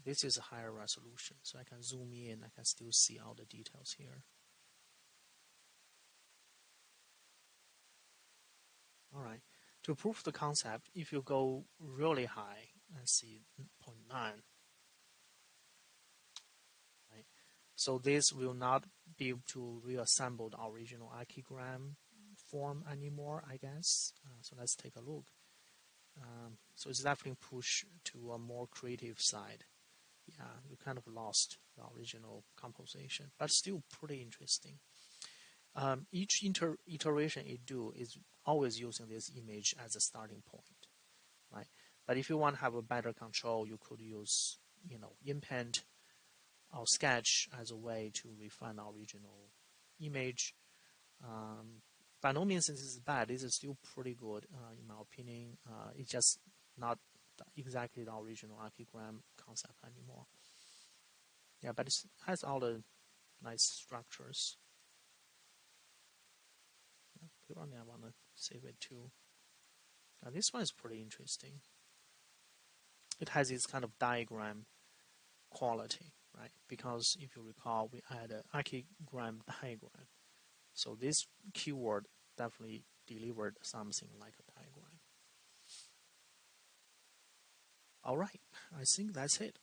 This is a higher resolution, so I can zoom in. I can still see all the details here. All right. To prove the concept, if you go really high, let's see, 0.9, right? So this will not be able to reassemble the original archigram form anymore, I guess. So let's take a look. So it's definitely push to a more creative side. Yeah, you kind of lost the original composition, but still pretty interesting. Each iteration it do is always using this image as a starting point, right? But if you want to have a better control, you could use, inpaint or sketch as a way to refine the original image. By no means this is bad. This is still pretty good, in my opinion. It's just not exactly the original archigram concept anymore. Yeah, but it has all the nice structures. Probably I want to save it too. Now this one is pretty interesting. It has this kind of diagram quality, right? Because if you recall, we had an archigram diagram. So this keyword definitely delivered something like a diagram. All right, I think that's it.